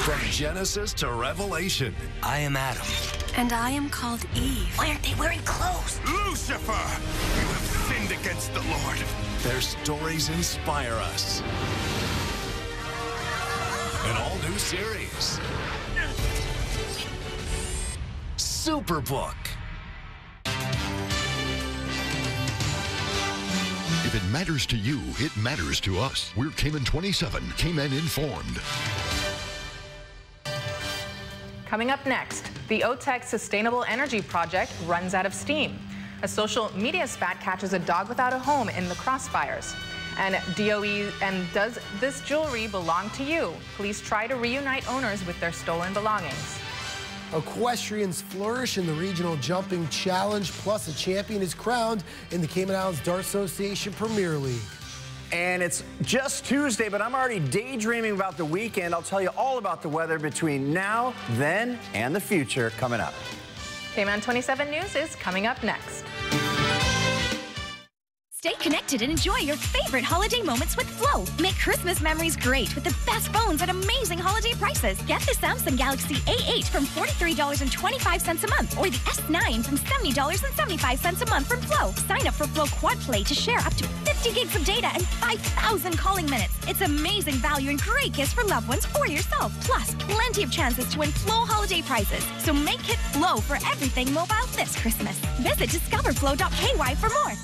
From Genesis to Revelation. I am Adam. And I am called Eve. Why aren't they wearing clothes? Lucifer! You have sinned against the Lord. Their stories inspire us. An all-new series. Superbook. If it matters to you, it matters to us. We're Cayman 27, Cayman Informed. Coming up next, the OTEC Sustainable Energy Project runs out of steam. A social media spat catches a dog without a home in the crossfires. And does this jewelry belong to you? Police try to reunite owners with their stolen belongings. Equestrians flourish in the Regional Jumping Challenge, plus a champion is crowned in the Cayman Islands Dart Association Premier League. And it's just Tuesday, but I'm already daydreaming about the weekend. I'll tell you all about the weather between now, then, and the future coming up. Cayman 27 News is coming up next. Stay connected and enjoy your favorite holiday moments with Flow. Make Christmas memories great with the best phones at amazing holiday prices. Get the Samsung Galaxy A8 from $43.25 a month or the S9 from $70.75 a month from Flow. Sign up for Flow Quad Play to share up to 50 gigs of data and 5,000 calling minutes. It's amazing value and great gifts for loved ones or yourself. Plus, plenty of chances to win Flow holiday prizes. So make it Flow for everything mobile this Christmas. Visit discoverflow.ky for more.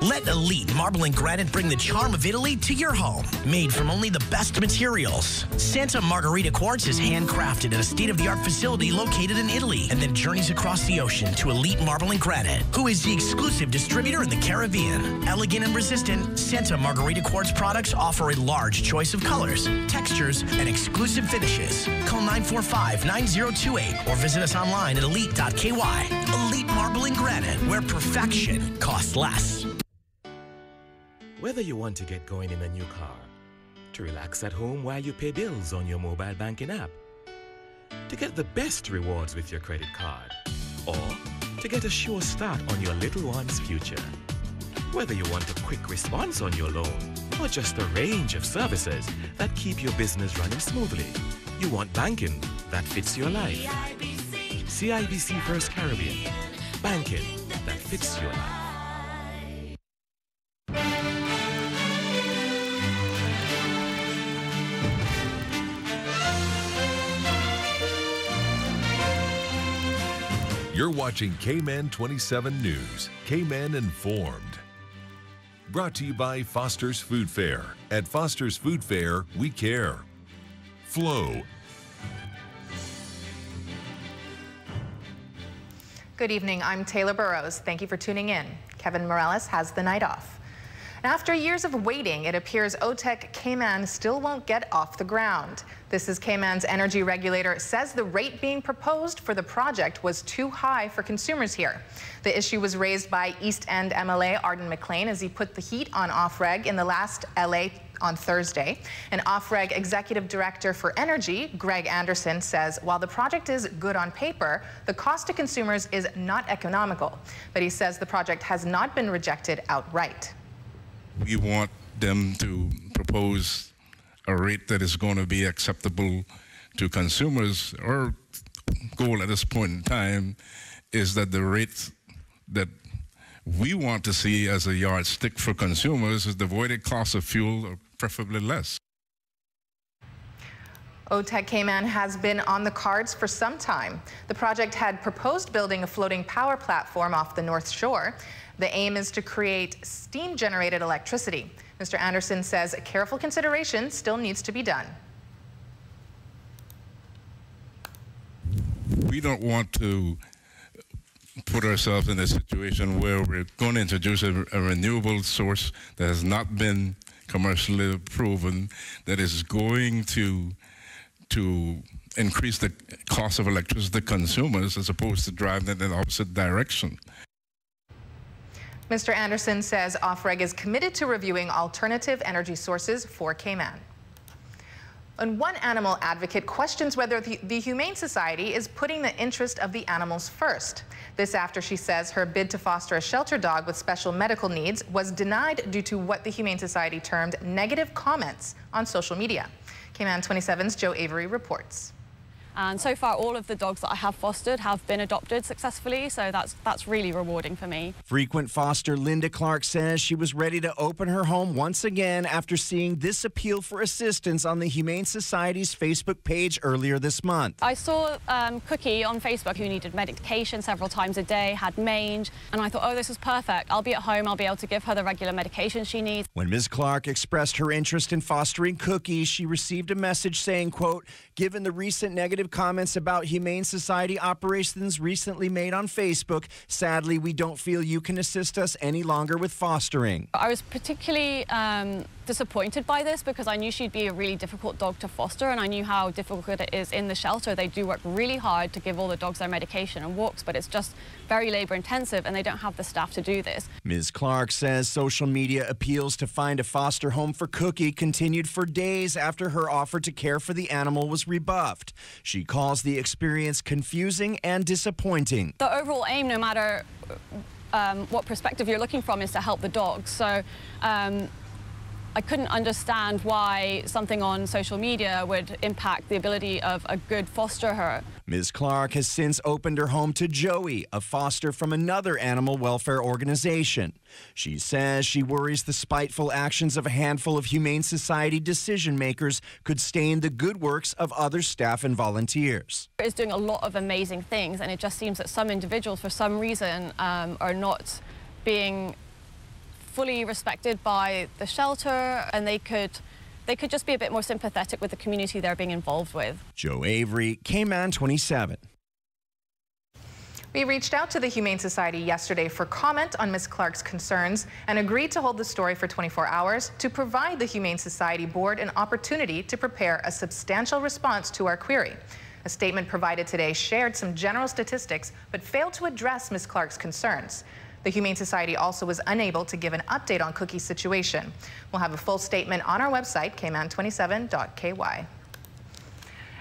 Let Elite Marble and Granite bring the charm of Italy to your home. Made from only the best materials. Santa Margherita Quartz is handcrafted at a state-of-the-art facility located in Italy and then journeys across the ocean to Elite Marble and Granite, who is the exclusive distributor in the Caribbean. Elegant and resistant, Santa Margherita Quartz products offer a large choice of colors, textures, and exclusive finishes. Call 945-9028 or visit us online at elite.ky. Elite Marble and Granite, where perfection costs less. Whether you want to get going in a new car, to relax at home while you pay bills on your mobile banking app, to get the best rewards with your credit card, or to get a sure start on your little one's future. Whether you want a quick response on your loan, or just a range of services that keep your business running smoothly, you want banking that fits your life. CIBC First Caribbean. Banking that fits your life. You're watching Cayman 27 News, Cayman Informed. Brought to you by Foster's Food Fair. At Foster's Food Fair, we care. Flow. Good evening, I'm Taylor Burrows. Thank you for tuning in. Kevin Morales has the night off. After years of waiting, it appears OTEC Cayman still won't get off the ground. This is Cayman's energy regulator says the rate being proposed for the project was too high for consumers here. The issue was raised by East End MLA Arden McLean as he put the heat on OFREG in the last LA on Thursday. And OFREG Executive Director for Energy, Greg Anderson, says while the project is good on paper, the cost to consumers is not economical. But he says the project has not been rejected outright. We want them to propose a rate that is going to be acceptable to consumers. Our goal at this point in time is that the rate that we want to see as a yardstick for consumers is the avoided cost of fuel, or preferably less. OTEC Cayman has been on the cards for some time. The project had proposed building a floating power platform off the North Shore. The aim is to create steam-generated electricity. Mr. Anderson says careful consideration still needs to be done. We don't want to put ourselves in a situation where we're going to introduce a renewable source that has not been commercially proven, that is going to increase the cost of electricity to consumers as opposed to driving them in the opposite direction. Mr. Anderson says OFREG is committed to reviewing alternative energy sources for Cayman. And one animal advocate questions whether the Humane Society is putting the interest of the animals first. This after she says her bid to foster a shelter dog with special medical needs was denied due to what the Humane Society termed negative comments on social media. KMAN 27's Joe Avery reports. And so far, all of the dogs that I have fostered have been adopted successfully, so that's really rewarding for me. Frequent foster Linda Clark says she was ready to open her home once again after seeing this appeal for assistance on the Humane Society's Facebook page earlier this month. I saw Cookie on Facebook who needed medication several times a day, had mange, and I thought, oh, this is perfect. I'll be at home, I'll be able to give her the regular medication she needs. When Ms. Clark expressed her interest in fostering Cookie, she received a message saying, quote, given the recent negative comments about Humane Society operations recently made on Facebook, sadly, we don't feel you can assist us any longer with fostering. I was particularly disappointed by this because I knew she'd be a really difficult dog to foster, and I knew how difficult it is in the shelter. They do work really hard to give all the dogs their medication and walks, but it's just very labor intensive and they don't have the staff to do this. Ms. Clark says social media appeals to find a foster home for Cookie continued for days after her offer to care for the animal was rebuffed. She calls the experience confusing and disappointing. The overall aim, no matter what perspective you're looking from, is to help the dogs. So I couldn't understand why something on social media would impact the ability of a good foster her. Ms. Clark has since opened her home to Joey, a foster from another animal welfare organization. She says she worries the spiteful actions of a handful of Humane Society decision makers could stain the good works of other staff and volunteers. It's doing a lot of amazing things, and it just seems that some individuals, for some reason, are not being fully respected by the shelter, and they could just be a bit more sympathetic with the community they're being involved with. Joe Avery, KMAN 27. We reached out to the Humane Society yesterday for comment on Ms. Clark's concerns and agreed to hold the story for 24 hours to provide the Humane Society Board an opportunity to prepare a substantial response to our query. A statement provided today shared some general statistics but failed to address Ms. Clark's concerns. The Humane Society also was unable to give an update on Cookie's situation. We'll have a full statement on our website, kman27.ky.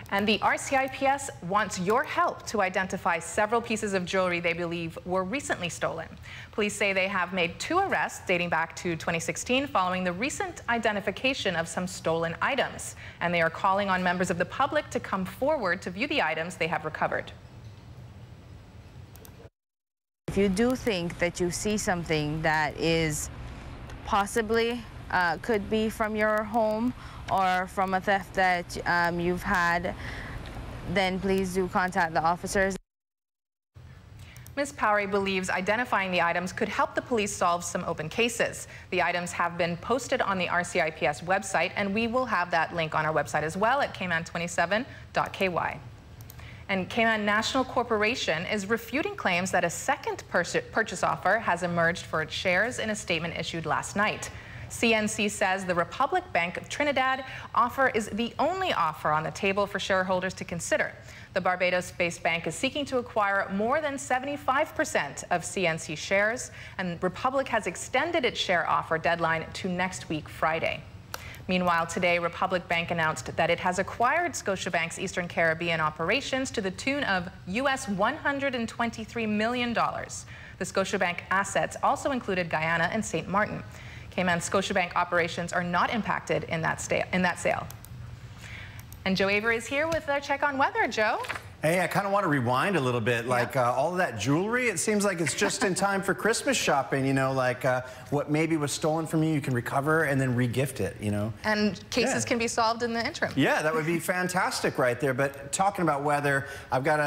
And the RCIPS wants your help to identify several pieces of jewelry they believe were recently stolen. Police say they have made 2 arrests dating back to 2016 following the recent identification of some stolen items. And they are calling on members of the public to come forward to view the items they have recovered. If you do think that you see something that is possibly could be from your home or from a theft that you've had, then please do contact the officers. Ms. Powery believes identifying the items could help the police solve some open cases. The items have been posted on the RCIPS website, and we will have that link on our website as well at kman27.ky. And KMAN National Corporation is refuting claims that a second purchase offer has emerged for its shares in a statement issued last night. CNC says the Republic Bank of Trinidad offer is the only offer on the table for shareholders to consider. The Barbados-based bank is seeking to acquire more than 75% of CNC shares, and Republic has extended its share offer deadline to next week, Friday. Meanwhile, today, Republic Bank announced that it has acquired Scotiabank's Eastern Caribbean operations to the tune of US $123 million. The Scotiabank assets also included Guyana and St. Martin. KMAN Scotiabank operations are not impacted in that sale. And Joe Avery is here with a check on weather. Joe? Hey, I kind of want to rewind a little bit. Like all of that jewelry, it seems like it's just in time for Christmas shopping, you know, like what maybe was stolen from you, you can recover and then re-gift it, you know. And cases can be solved in the interim. Yeah, that would be fantastic right there. But talking about weather, I've got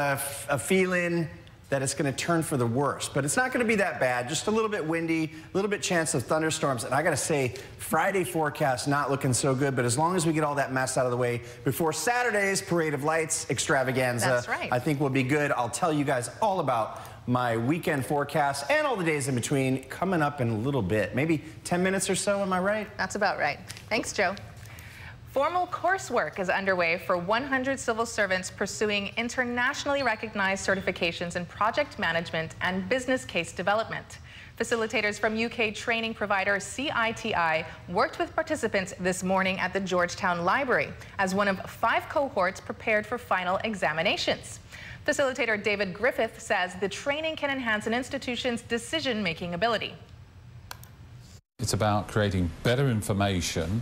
a feeling that it's going to turn for the worst. But it's not going to be that bad. Just a little bit windy, a little bit chance of thunderstorms. And I got to say, Friday forecast not looking so good. But as long as we get all that mess out of the way before Saturday's Parade of Lights extravaganza, that's right, I think we'll be good. I'll tell you guys all about my weekend forecast and all the days in between coming up in a little bit. Maybe 10 minutes or so, am I right? That's about right. Thanks, Joe. Formal coursework is underway for 100 civil servants pursuing internationally recognized certifications in project management and business case development. Facilitators from UK training provider CITI worked with participants this morning at the Georgetown Library as one of 5 cohorts prepared for final examinations. Facilitator David Griffith says the training can enhance an institution's decision-making ability. It's about creating better information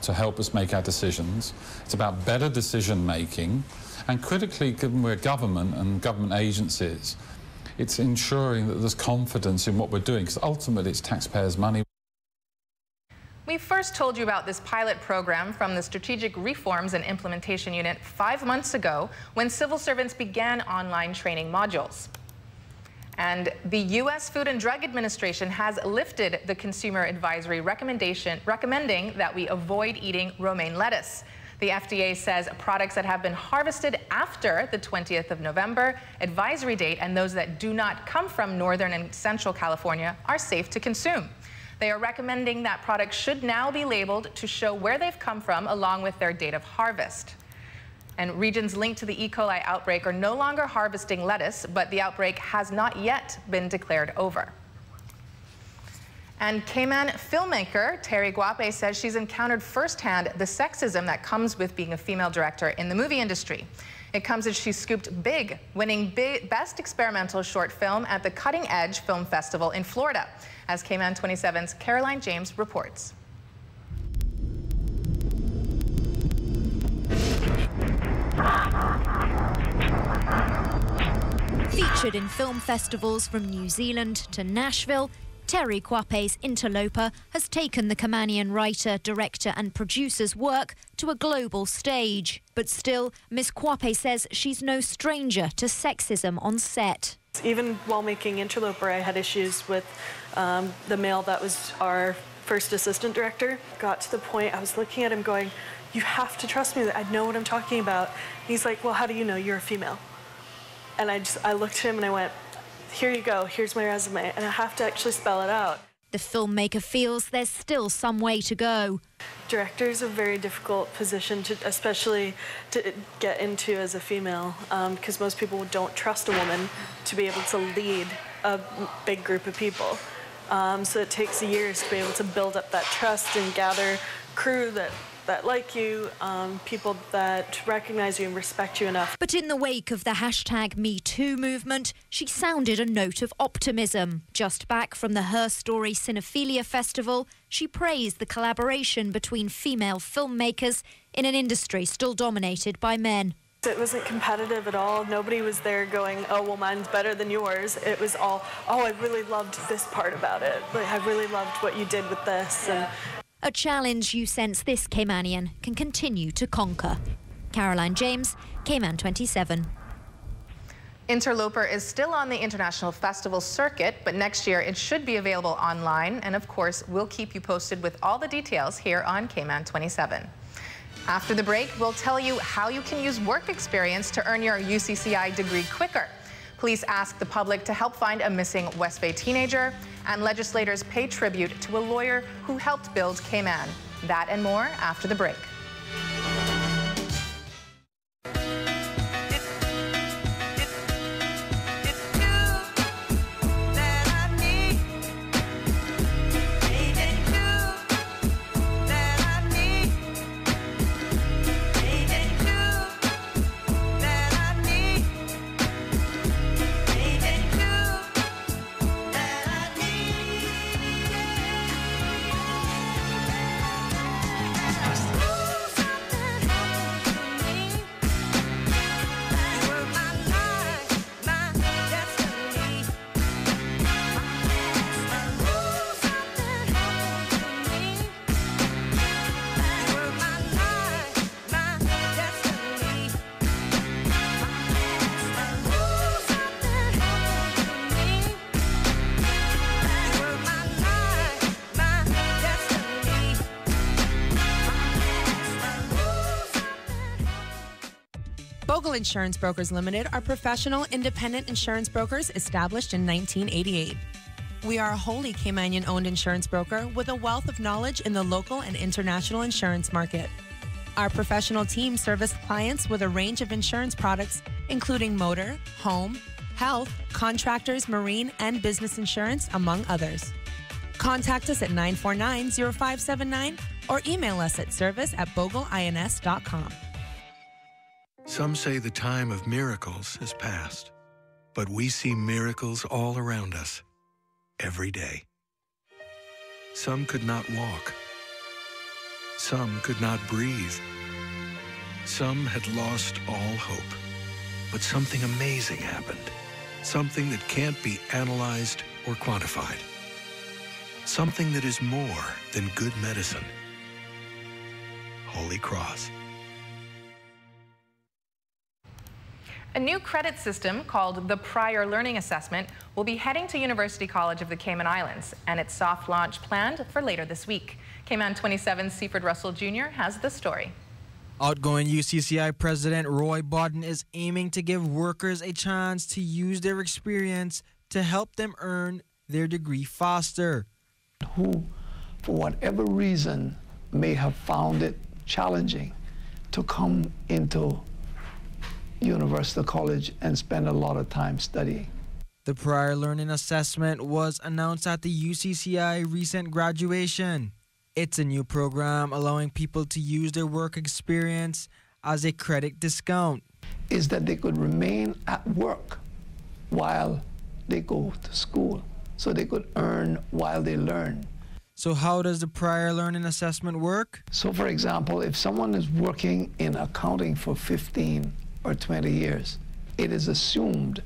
to help us make our decisions. It's about better decision making. And critically, given we're government and government agencies, it's ensuring that there's confidence in what we're doing, because ultimately it's taxpayers' money. We first told you about this pilot program from the Strategic Reforms and Implementation Unit 5 months ago when civil servants began online training modules. And the U.S. Food and Drug Administration has lifted the consumer advisory recommendation recommending that we avoid eating romaine lettuce. The FDA says products that have been harvested after the 20th of November advisory date and those that do not come from Northern and Central California are safe to consume. They are recommending that products should now be labeled to show where they've come from along with their date of harvest. And regions linked to the E. coli outbreak are no longer harvesting lettuce, but the outbreak has not yet been declared over. And Cayman filmmaker Terry Guape says she's encountered firsthand the sexism that comes with being a female director in the movie industry. It comes as she scooped big, winning Best Experimental Short Film at the Cutting Edge Film Festival in Florida, as Cayman 27's Caroline James reports. Featured in film festivals from New Zealand to Nashville, Terry Guape's Interloper has taken the Caymanian writer, director and producer's work to a global stage. But still, Miss Guape says she's no stranger to sexism on set. Even while making Interloper, I had issues with the male that was our first assistant director. Got to the point I was looking at him going, you have to trust me, that I know what I'm talking about. And he's like, well, how do you know you're a female? And I looked at him and I went, here you go, here's my resume, and I have to actually spell it out. The filmmaker feels there's still some way to go. Director is a very difficult position, especially to get into as a female, because most people don't trust a woman to be able to lead a big group of people. So it takes years to be able to build up that trust and gather crew that like you, people that recognize you and respect you enough. But in the wake of the #MeToo movement, she sounded a note of optimism. Just back from the Her Story Cinephilia Festival, she praised the collaboration between female filmmakers in an industry still dominated by men. It wasn't competitive at all. Nobody was there going, oh, well, mine's better than yours. It was all, oh, I really loved this part about it. Like, I really loved what you did with this. Yeah. A challenge you sense this Caymanian can continue to conquer. Caroline James, Cayman 27. Interloper is still on the international festival circuit, but next year it should be available online. And of course, we'll keep you posted with all the details here on Cayman 27. After the break, we'll tell you how you can use work experience to earn your UCCI degree quicker. Police ask the public to help find a missing West Bay teenager, and legislators pay tribute to a lawyer who helped build Cayman. That and more after the break. Bogle Insurance Brokers Limited are professional, independent insurance brokers established in 1988. We are a wholly Caymanian-owned insurance broker with a wealth of knowledge in the local and international insurance market. Our professional team service clients with a range of insurance products, including motor, home, health, contractors, marine, and business insurance, among others. Contact us at 949-0579 or email us at service@bogleins.com. Some say the time of miracles is past, but we see miracles all around us, every day. Some could not walk. Some could not breathe. Some had lost all hope. But something amazing happened. Something that can't be analyzed or quantified. Something that is more than good medicine. Holy Cross. A new credit system called the Prior Learning Assessment will be heading to University College of the Cayman Islands, and its soft launch planned for later this week. Cayman 27's Seaford Russell Jr. has the story. Outgoing UCCI President Roy Bodden is aiming to give workers a chance to use their experience to help them earn their degree faster. Who, for whatever reason, may have found it challenging to come into University College and spend a lot of time studying. The Prior Learning Assessment was announced at the UCCI recent graduation. It's a new program allowing people to use their work experience as a credit discount. Is that they could remain at work while they go to school, so they could earn while they learn. So how does the Prior Learning Assessment work? So for example, if someone is working in accounting for 15 or 20 years, it is assumed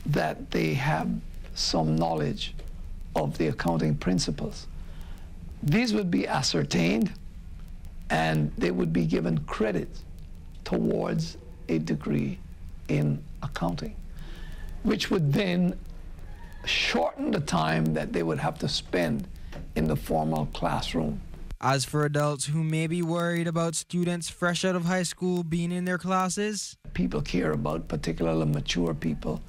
that they have some knowledge of the accounting principles. These would be ascertained and they would be given credit towards a degree in accounting, which would then shorten the time that they would have to spend in the formal classroom. As for adults who may be worried about students fresh out of high school being in their classes, people care about, particularly mature people,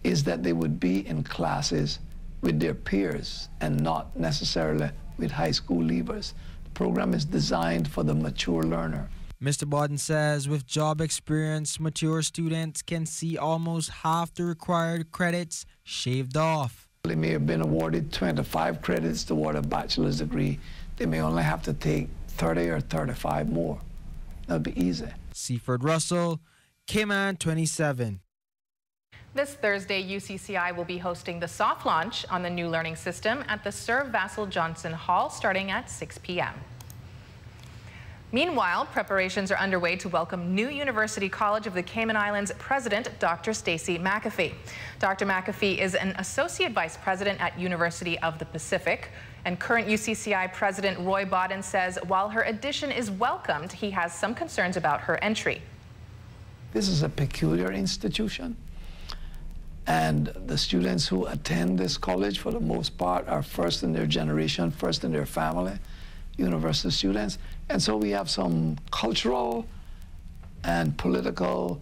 is that they would be in classes with their peers and not necessarily with high school leavers. The program is designed for the mature learner. Mr. Bodden says with job experience, mature students can see almost half the required credits shaved off. They may have been awarded 25 credits toward a bachelor's degree. They may only have to take 30 or 35 more. That'd be easy. Seaford Russell, Cayman 27. This Thursday, UCCI will be hosting the soft launch on the new learning system at the Sir Vassal Johnson Hall starting at 6 p.m. Meanwhile, preparations are underway to welcome new University College of the Cayman Islands President, Dr. Stacey McAfee. Dr. McAfee is an Associate Vice President at University of the Pacific, and current UCCI President Roy Bodden says while her addition is welcomed, he has some concerns about her entry. This is a peculiar institution, and the students who attend this college, for the most part, are first in their generation, first in their family, university students. And so we have some cultural and political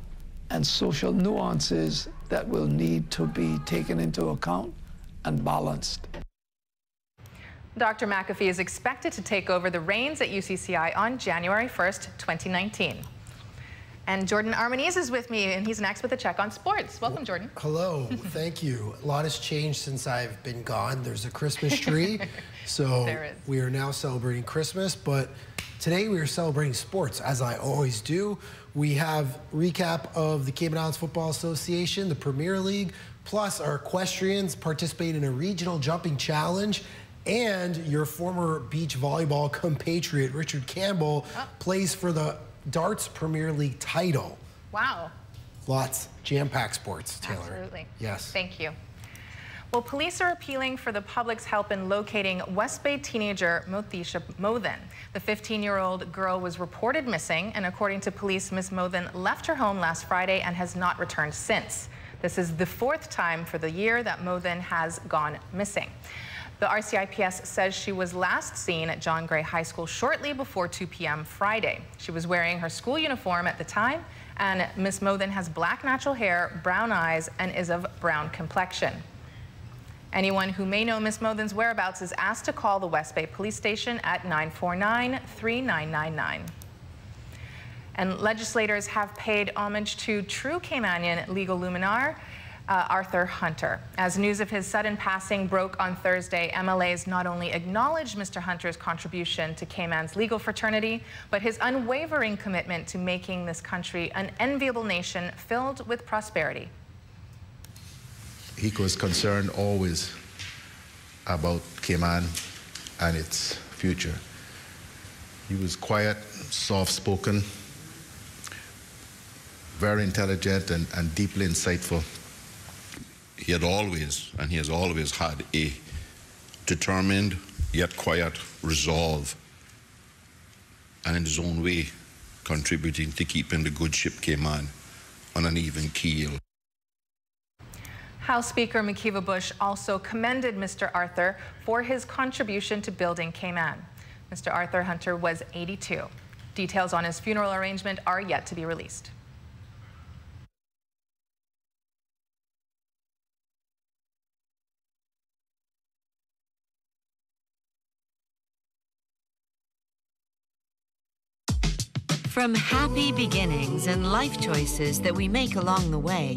and social nuances that will need to be taken into account and balanced. Dr. McAfee is expected to take over the reins at UCCI on January 1st, 2019. And Jordan Armanese is with me, and he's next with a check on sports. Welcome, Jordan. Hello, thank you. A lot has changed since I've been gone. There's a Christmas tree, so we are now celebrating Christmas, but today we are celebrating sports, as I always do. We have recap of the Cayman Islands Football Association, the Premier League, plus our equestrians participate in a regional jumping challenge, and your former beach volleyball compatriot, Richard Campbell, plays for the Darts Premier League title. Wow. Lots jam-packed sports, Taylor. Absolutely. Yes. Thank you. Well, police are appealing for the public's help in locating West Bay teenager Mothisha Mothen. The 15-year-old girl was reported missing, and according to police, Miss Mothen left her home last Friday and has not returned since. This is the 4th time for the year that Mothen has gone missing. The RCIPS says she was last seen at John Gray High School shortly before 2 p.m. Friday. She was wearing her school uniform at the time, and Miss Mothen has black natural hair, brown eyes, and is of brown complexion. Anyone who may know Miss Mothen's whereabouts is asked to call the West Bay Police Station at 949-3999. And legislators have paid homage to true Caymanian legal luminaire, Arthur Hunter. As news of his sudden passing broke on Thursday, MLAs not only acknowledged Mr. Hunter's contribution to Cayman's legal fraternity, but his unwavering commitment to making this country an enviable nation filled with prosperity. He was concerned always about Cayman and its future. He was quiet, soft-spoken, very intelligent and deeply insightful. He had always, and he has always had a determined yet quiet resolve, and in his own way contributing to keeping the good ship Cayman on an even keel. House Speaker McKeeva Bush also commended Mr. Arthur for his contribution to building Cayman. Mr. Arthur Hunter was 82. Details on his funeral arrangement are yet to be released. From happy beginnings and life choices that we make along the way,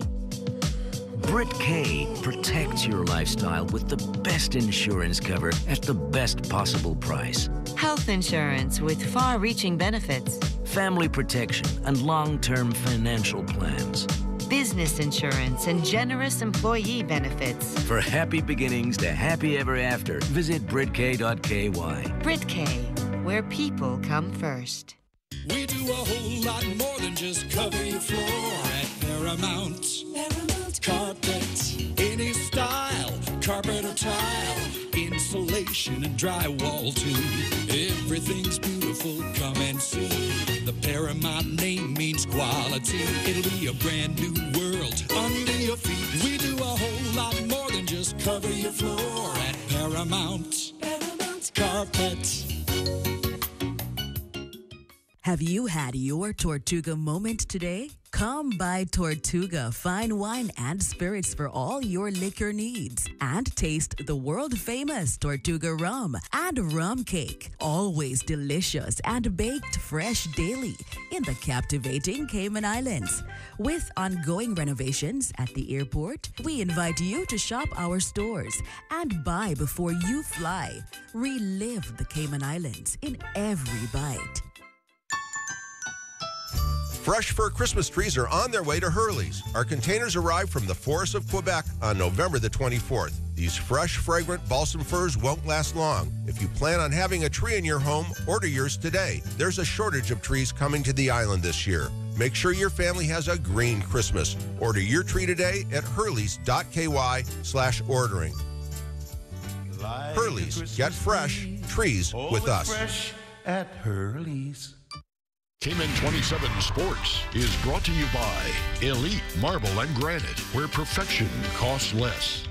Brit K protects your lifestyle with the best insurance cover at the best possible price. Health insurance with far-reaching benefits. Family protection and long-term financial plans. Business insurance and generous employee benefits. For happy beginnings to happy ever after, visit BritK.ky. Brit K, where people come first. We do a whole lot more than just cover your floor at Paramount. Carpet, any style, carpet or tile, insulation and drywall too. Everything's beautiful, come and see. The Paramount name means quality. It'll be a brand new world under your feet. We do a whole lot more than just cover your floor at Paramount. Carpet. Have you had your Tortuga moment today? Come by Tortuga Fine Wine and Spirits for all your liquor needs. And taste the world-famous Tortuga rum and rum cake. Always delicious and baked fresh daily in the captivating Cayman Islands. With ongoing renovations at the airport, we invite you to shop our stores and buy before you fly. Relive the Cayman Islands in every bite. Fresh fir Christmas trees are on their way to Hurley's. Our containers arrive from the forests of Quebec on November the 24th. These fresh, fragrant balsam firs won't last long. If you plan on having a tree in your home, order yours today. There's a shortage of trees coming to the island this year. Make sure your family has a green Christmas. Order your tree today at hurleys.ky/ordering. Hurley's, get fresh trees with us. Fresh at Hurley's. Cayman 27 Sports is brought to you by Elite Marble and Granite, where perfection costs less.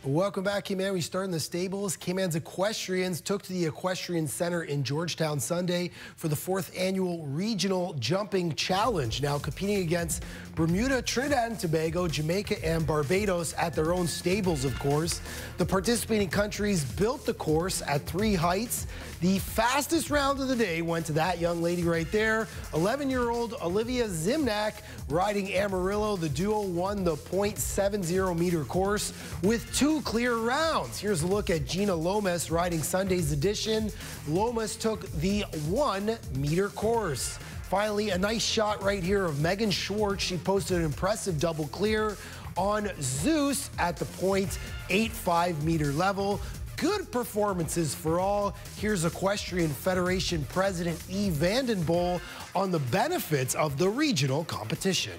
Welcome back, Cayman. We start in the stables. Cayman's equestrians took to the Equestrian Center in Georgetown Sunday for the 4th annual Regional Jumping Challenge. Now competing against Bermuda, Trinidad and Tobago, Jamaica, and Barbados at their own stables, of course. The participating countries built the course at 3 heights. The fastest round of the day went to that young lady right there, 11-year-old Olivia Zimnak, riding Amarillo. The duo won the .70-meter course with 2 clear rounds. Here's a look at Gina Lomas riding Sunday's edition. Lomas took the 1-meter course. Finally, a nice shot right here of Megan Schwartz. She posted an impressive double clear on Zeus at the .85-meter level. Good performances for all. Here's Equestrian Federation President E. Vandenbol on the benefits of the regional competition.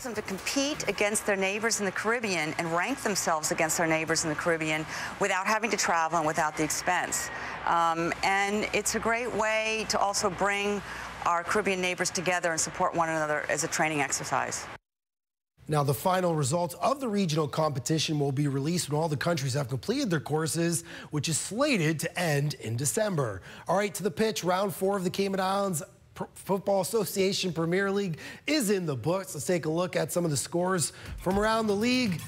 Them to compete against their neighbors in the Caribbean and rank themselves against their neighbors in the Caribbean without having to travel and without the expense. And it's a great way to also bring our Caribbean neighbors together and support one another as a training exercise. Now, the final results of the regional competition will be released when all the countries have completed their courses, which is slated to end in December. All right, to the pitch. Round 4 of the Cayman Islands Football Association Premier League is in the books. Let's take a look at some of the scores from around the league.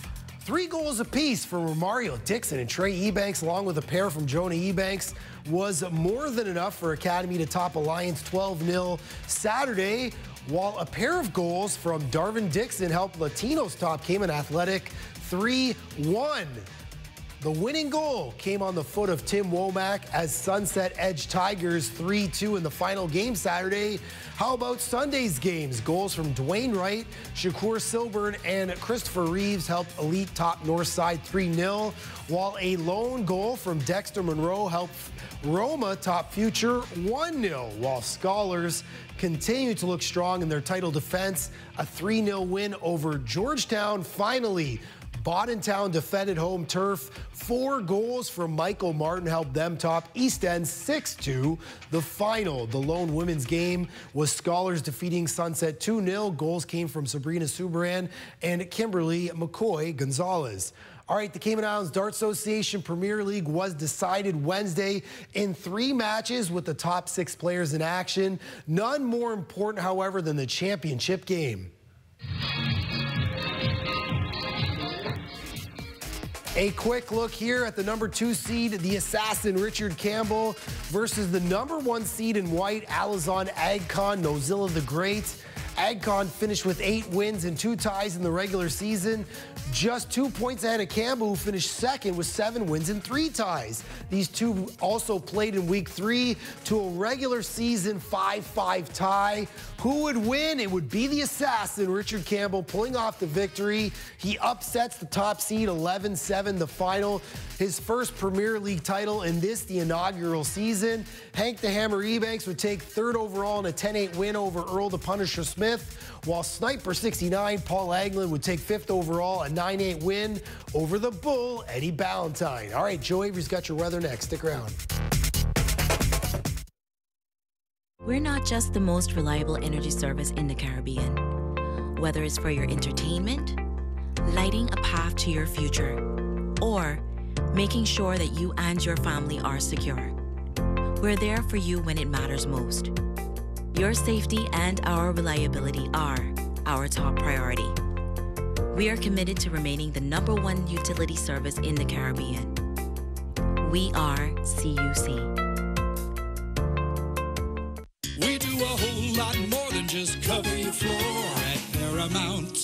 3 goals apiece from Mario Dixon and Trey Ebanks, along with a pair from Jonah Ebanks, was more than enough for Academy to top Alliance 12-0 Saturday, while a pair of goals from Darvin Dixon helped Latinos top Cayman Athletic 3-1. The winning goal came on the foot of Tim Womack as Sunset edged Tigers 3-2 in the final game Saturday. How about Sunday's games? Goals from Dwayne Wright, Shakur Silburn, and Christopher Reeves helped Elite top Northside 3-0, while a lone goal from Dexter Monroe helped Roma top Future 1-0, while Scholars continue to look strong in their title defense. A 3-0 win over Georgetown. Finally, Boddentown defended home turf. 4 goals from Michael Martin helped them top East End 6-2. The final, the lone women's game, was Scholars defeating Sunset 2-0. Goals came from Sabrina Subran and Kimberly McCoy Gonzalez. All right, the Cayman Islands Dart Association Premier League was decided Wednesday in 3 matches with the top 6 players in action. None more important, however, than the championship game. A quick look here at the number 2 seed, the Assassin Richard Campbell, versus the number 1 seed in white, Alizon Agcon Nozilla the Great. Agcon finished with 8 wins and 2 ties in the regular season, just 2 points ahead of Campbell, who finished second with 7 wins and 3 ties. These two also played in week 3 to a regular season 5-5 tie. Who would win? It would be the Assassin, Richard Campbell, pulling off the victory. He upsets the top seed 11-7, the final. His first Premier League title in this, the inaugural season. Hank the Hammer Ebanks would take 3rd overall in a 10-8 win over Earl the Punisher Smith, while Sniper 69, Paul Anglin, would take 5th overall, a 9-8 win over the Bull, Eddie Ballantyne. All right, Joe Avery's got your weather next. Stick around. We're not just the most reliable energy service in the Caribbean. Whether it's for your entertainment, lighting a path to your future, or making sure that you and your family are secure, we're there for you when it matters most. Your safety and our reliability are our top priority. We are committed to remaining the #1 utility service in the Caribbean. We are CUC. We do a whole lot more than just cover your floor at Paramount.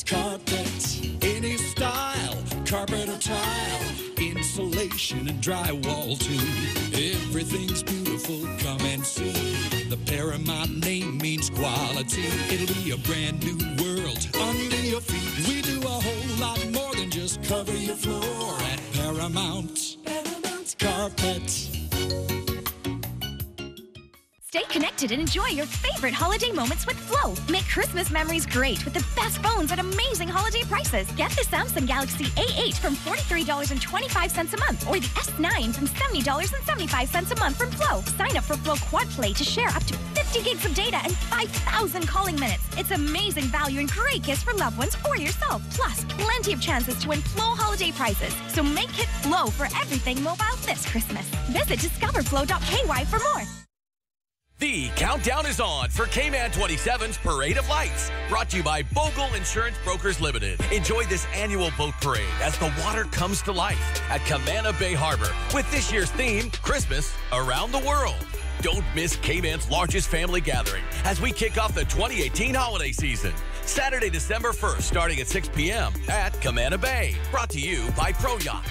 Carpet, any style, carpet or tile, insulation and drywall too. Everything's beautiful, come and see. The Paramount name means quality. It'll be a brand new world under your feet. We do a whole lot more than just cover your floor at Paramount. Carpet. Stay connected and enjoy your favorite holiday moments with Flow. Make Christmas memories great with the best phones at amazing holiday prices. Get the Samsung Galaxy A8 from $43.25 a month, or the S9 from $70.75 a month from Flow. Sign up for Flow Quad Play to share up to 50 gigs of data and 5,000 calling minutes. It's amazing value and great gifts for loved ones or yourself. Plus, plenty of chances to win Flow holiday prizes. So make it Flow for everything mobile this Christmas. Visit discoverflow.ky for more. The countdown is on for Cayman 27's Parade of Lights, brought to you by Bogle Insurance Brokers Limited. Enjoy this annual boat parade as the water comes to life at Camana Bay Harbor with this year's theme, Christmas Around the World. Don't miss Cayman's largest family gathering as we kick off the 2018 holiday season. Saturday, December 1st, starting at 6 p.m. at Camana Bay. Brought to you by Pro Yacht.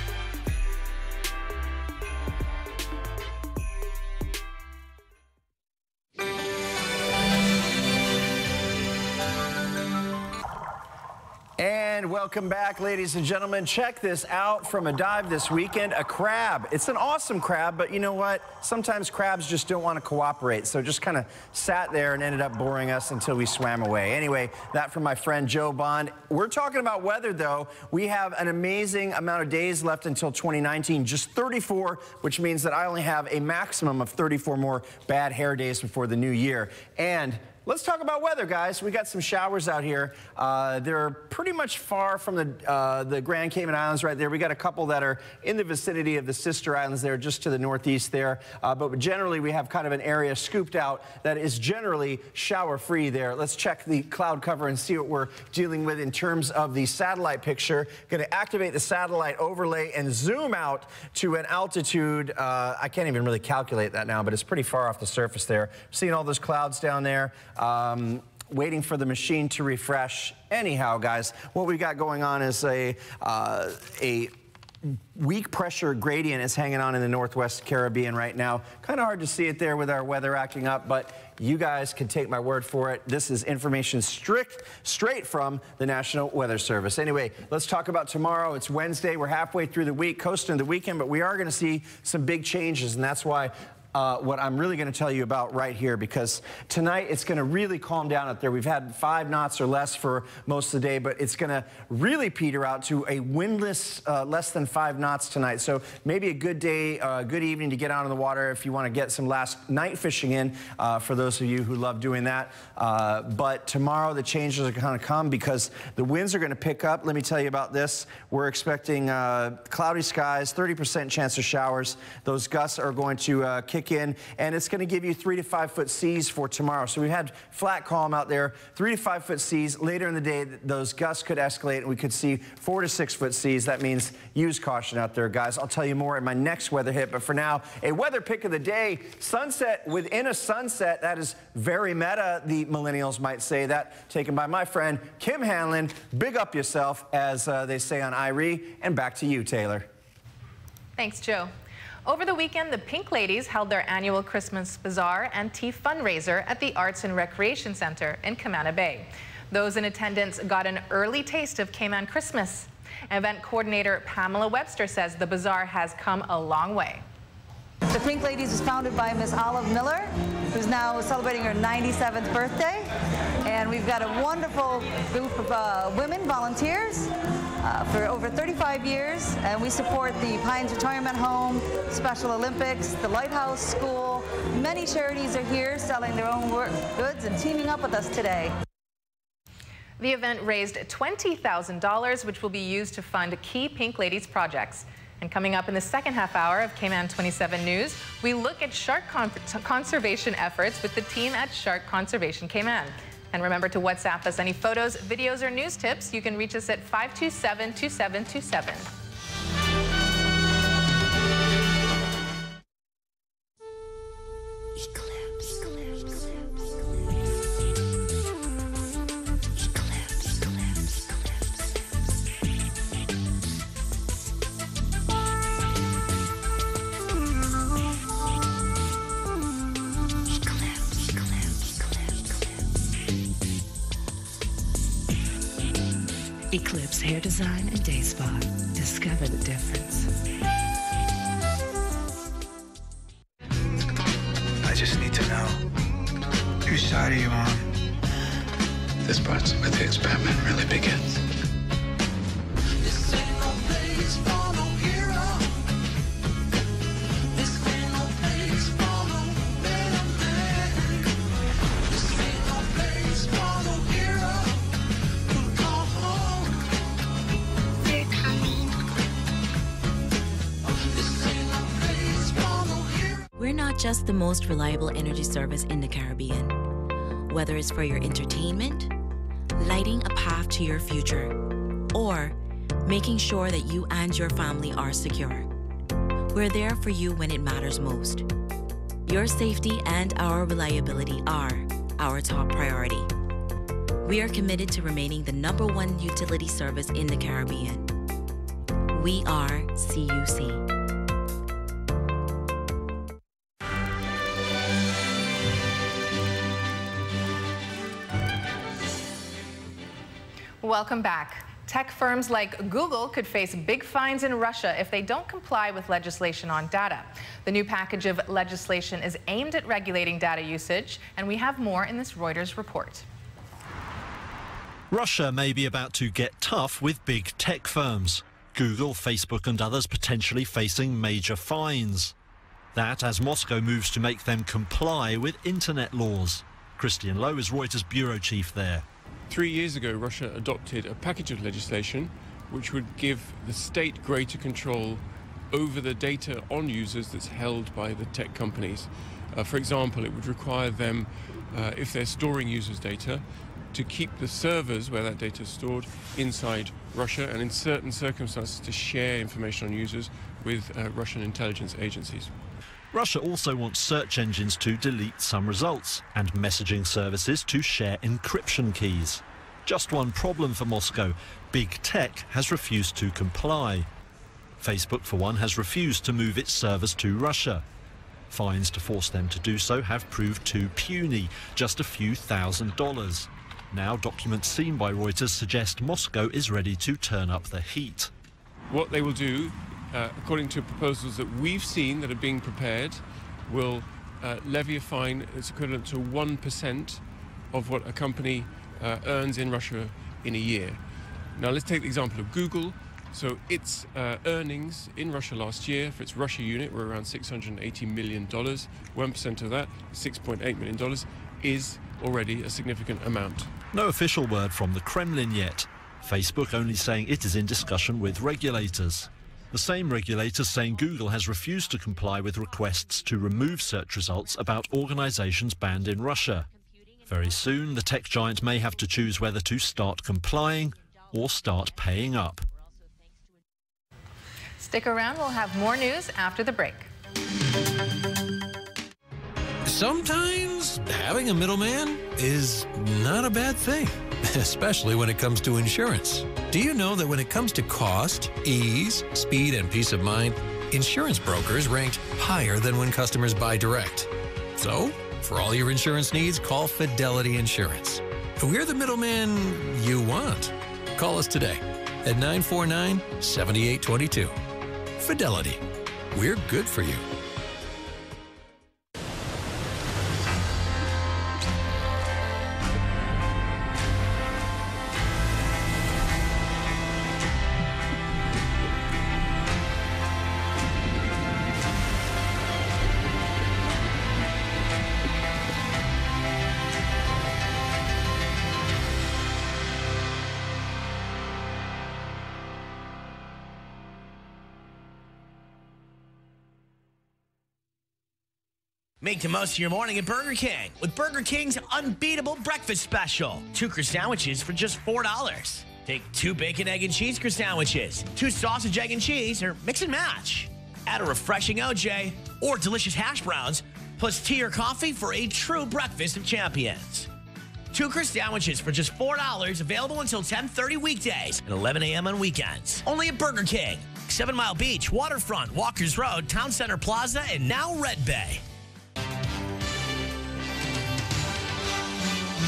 And welcome back, ladies and gentlemen. Check this out from a dive this weekend, a crab. It's an awesome crab, but you know what? Sometimes crabs just don't want to cooperate, so just kind of sat there and ended up boring us until we swam away. Anyway, that from my friend Joe Bond. We're talking about weather, though. We have an amazing amount of days left until 2019, just 34, which means that I only have a maximum of 34 more bad hair days before the new year. And let's talk about weather, guys. We got some showers out here. They're pretty much far from the Grand Cayman Islands right there. We got a couple that are in the vicinity of the sister islands there, just to the northeast there. But generally, we have kind of an area scooped out that is generally shower-free there. Let's check the cloud cover and see what we're dealing with in terms of the satellite picture. Going to activate the satellite overlay and zoom out to an altitude. I can't even really calculate that now, but it's pretty far off the surface there. Seeing all those clouds down there. Waiting for the machine to refresh. Anyhow, guys, what we got going on is a weak pressure gradient is hanging on in the Northwest Caribbean right now. Kind of hard to see it there with our weather acting up, but you guys can take my word for it. This is information straight from the National Weather Service. Anyway, let's talk about tomorrow. It's Wednesday. We're halfway through the week, coasting the weekend, but we are going to see some big changes, and that's why what I'm really going to tell you about right here, because tonight it's going to really calm down out there. We've had 5 knots or less for most of the day, but it's going to really peter out to a windless less than 5 knots tonight. So maybe a good day, good evening to get out on the water if you want to get some last night fishing in, for those of you who love doing that. But tomorrow the changes are going to come because the winds are going to pick up. Let me tell you about this. We're expecting cloudy skies, 30% chance of showers. Those gusts are going to kick in, and it's going to give you 3 to 5 foot seas for tomorrow. So we had flat calm out there, 3 to 5 foot seas. Later in the day, those gusts could escalate, and we could see 4 to 6 foot seas. That means use caution out there, guys. I'll tell you more in my next weather hit, but for now, a weather pick of the day: sunset within a sunset. That is very meta, the millennials might say. That taken by my friend Kim Hanlon. Big up yourself, as they say on Irie. And back to you, Taylor. Thanks, Joe. Over the weekend, the Pink Ladies held their annual Christmas Bazaar and Tea fundraiser at the Arts and Recreation Center in Camana Bay. Those in attendance got an early taste of Cayman Christmas. Event coordinator Pamela Webster says the bazaar has come a long way. The Pink Ladies was founded by Miss Olive Miller, who's now celebrating her 97th birthday. And we've got a wonderful group of women volunteers for over 35 years. And we support the Pines Retirement Home, Special Olympics, the Lighthouse School. Many charities are here selling their own goods and teaming up with us today. The event raised $20,000, which will be used to fund key Pink Ladies projects. And coming up in the second half hour of KMAN 27 News, we look at shark conservation efforts with the team at Shark Conservation KMAN. And remember to WhatsApp us any photos, videos, or news tips. You can reach us at 527-2727. Eclipse Hair Design and Day Spa. Discover the difference. I just need to know, whose side are you on? This part's where the experiment really begins. We're not just the most reliable energy service in the Caribbean. Whether it's for your entertainment, lighting a path to your future, or making sure that you and your family are secure, we're there for you when it matters most. Your safety and our reliability are our top priority. We are committed to remaining the #1 utility service in the Caribbean. We are CUC. Welcome back. Tech firms like Google could face big fines in Russia if they don't comply with legislation on data. The new package of legislation is aimed at regulating data usage, and we have more in this Reuters report. Russia may be about to get tough with big tech firms. Google, Facebook and others potentially facing major fines. That as Moscow moves to make them comply with internet laws. Christian Lowe is Reuters bureau chief there. 3 years ago, Russia adopted a package of legislation which would give the state greater control over the data on users that's held by the tech companies. For example, it would require them, if they're storing users' data, to keep the servers where that data is stored inside Russia, and in certain circumstances to share information on users with Russian intelligence agencies. Russia also wants search engines to delete some results and messaging services to share encryption keys. Just one problem for Moscow: big tech has refused to comply. Facebook, for one, has refused to move its servers to Russia. Fines to force them to do so have proved too puny, just a few $1,000s. Now, documents seen by Reuters suggest Moscow is ready to turn up the heat. What they will do, according to proposals that we've seen that are being prepared, will levy a fine that's equivalent to 1% of what a company earns in Russia in a year. Now, let's take the example of Google. So its earnings in Russia last year for its Russia unit were around $680 million. 1% of that, $6.8 million, is already a significant amount. No official word from the Kremlin yet. Facebook only saying it is in discussion with regulators. The same regulators saying Google has refused to comply with requests to remove search results about organizations banned in Russia. Very soon, the tech giant may have to choose whether to start complying or start paying up. Stick around, we'll have more news after the break. Sometimes having a middleman is not a bad thing, especially when it comes to insurance. Do you know that when it comes to cost, ease, speed, and peace of mind, insurance brokers ranked higher than when customers buy direct? So, for all your insurance needs, call Fidelity Insurance. We're the middleman you want. Call us today at 949-7822. Fidelity. We're good for you. Make the most of your morning at Burger King with Burger King's unbeatable breakfast special. 2 croissants for just $4. Take 2 bacon, egg, and cheese croissants, 2 sausage, egg, and cheese, or mix and match. Add a refreshing OJ or delicious hash browns, plus tea or coffee for a true breakfast of champions. 2 croissants for just $4, available until 10:30 weekdays and 11 a.m. on weekends. Only at Burger King, 7 Mile Beach, Waterfront, Walkers Road, Town Center Plaza, and now Red Bay.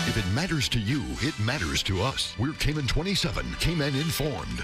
If it matters to you, it matters to us. We're Cayman 27, Cayman Informed.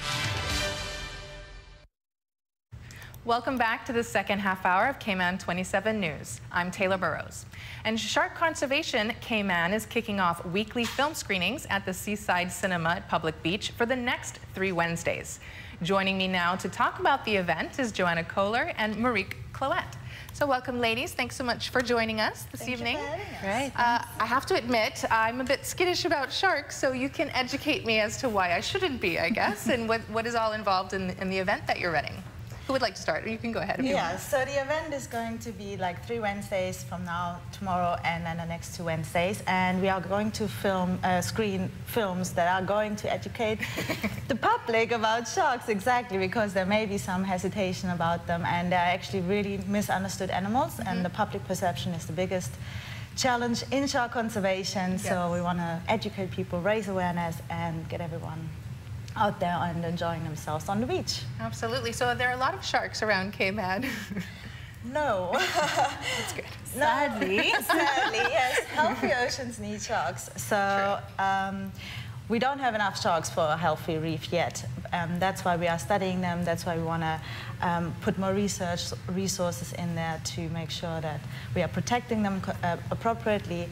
Welcome back to the second half hour of Cayman 27 News. I'm Taylor Burrows. And Shark Conservation Cayman is kicking off weekly film screenings at the Seaside Cinema at Public Beach for the next 3 Wednesdays. Joining me now to talk about the event is Joanna Kohler and Marique Cloette. So welcome, ladies. Thanks so much for joining us this evening. Great. I have to admit, I'm a bit skittish about sharks, so you can educate me as to why I shouldn't be, I guess, and what is all involved in the event that you're running. Who would like to start? You can go ahead if you want. So the event is going to be like 3 Wednesdays from now, tomorrow, and then the next 2 Wednesdays. And we are going to screen films that are going to educate the public about sharks, exactly, because there may be some hesitation about them, and they're actually really misunderstood animals, and the public perception is the biggest challenge in shark conservation. Yes. So we want to educate people, raise awareness, and get everyone out there and enjoying themselves on the beach. Absolutely. So there are a lot of sharks around Cayman. No. That's good. Sadly, yes. Healthy oceans need sharks. So we don't have enough sharks for a healthy reef yet. That's why we are studying them. That's why we want to put more research resources in there to make sure that we are protecting them appropriately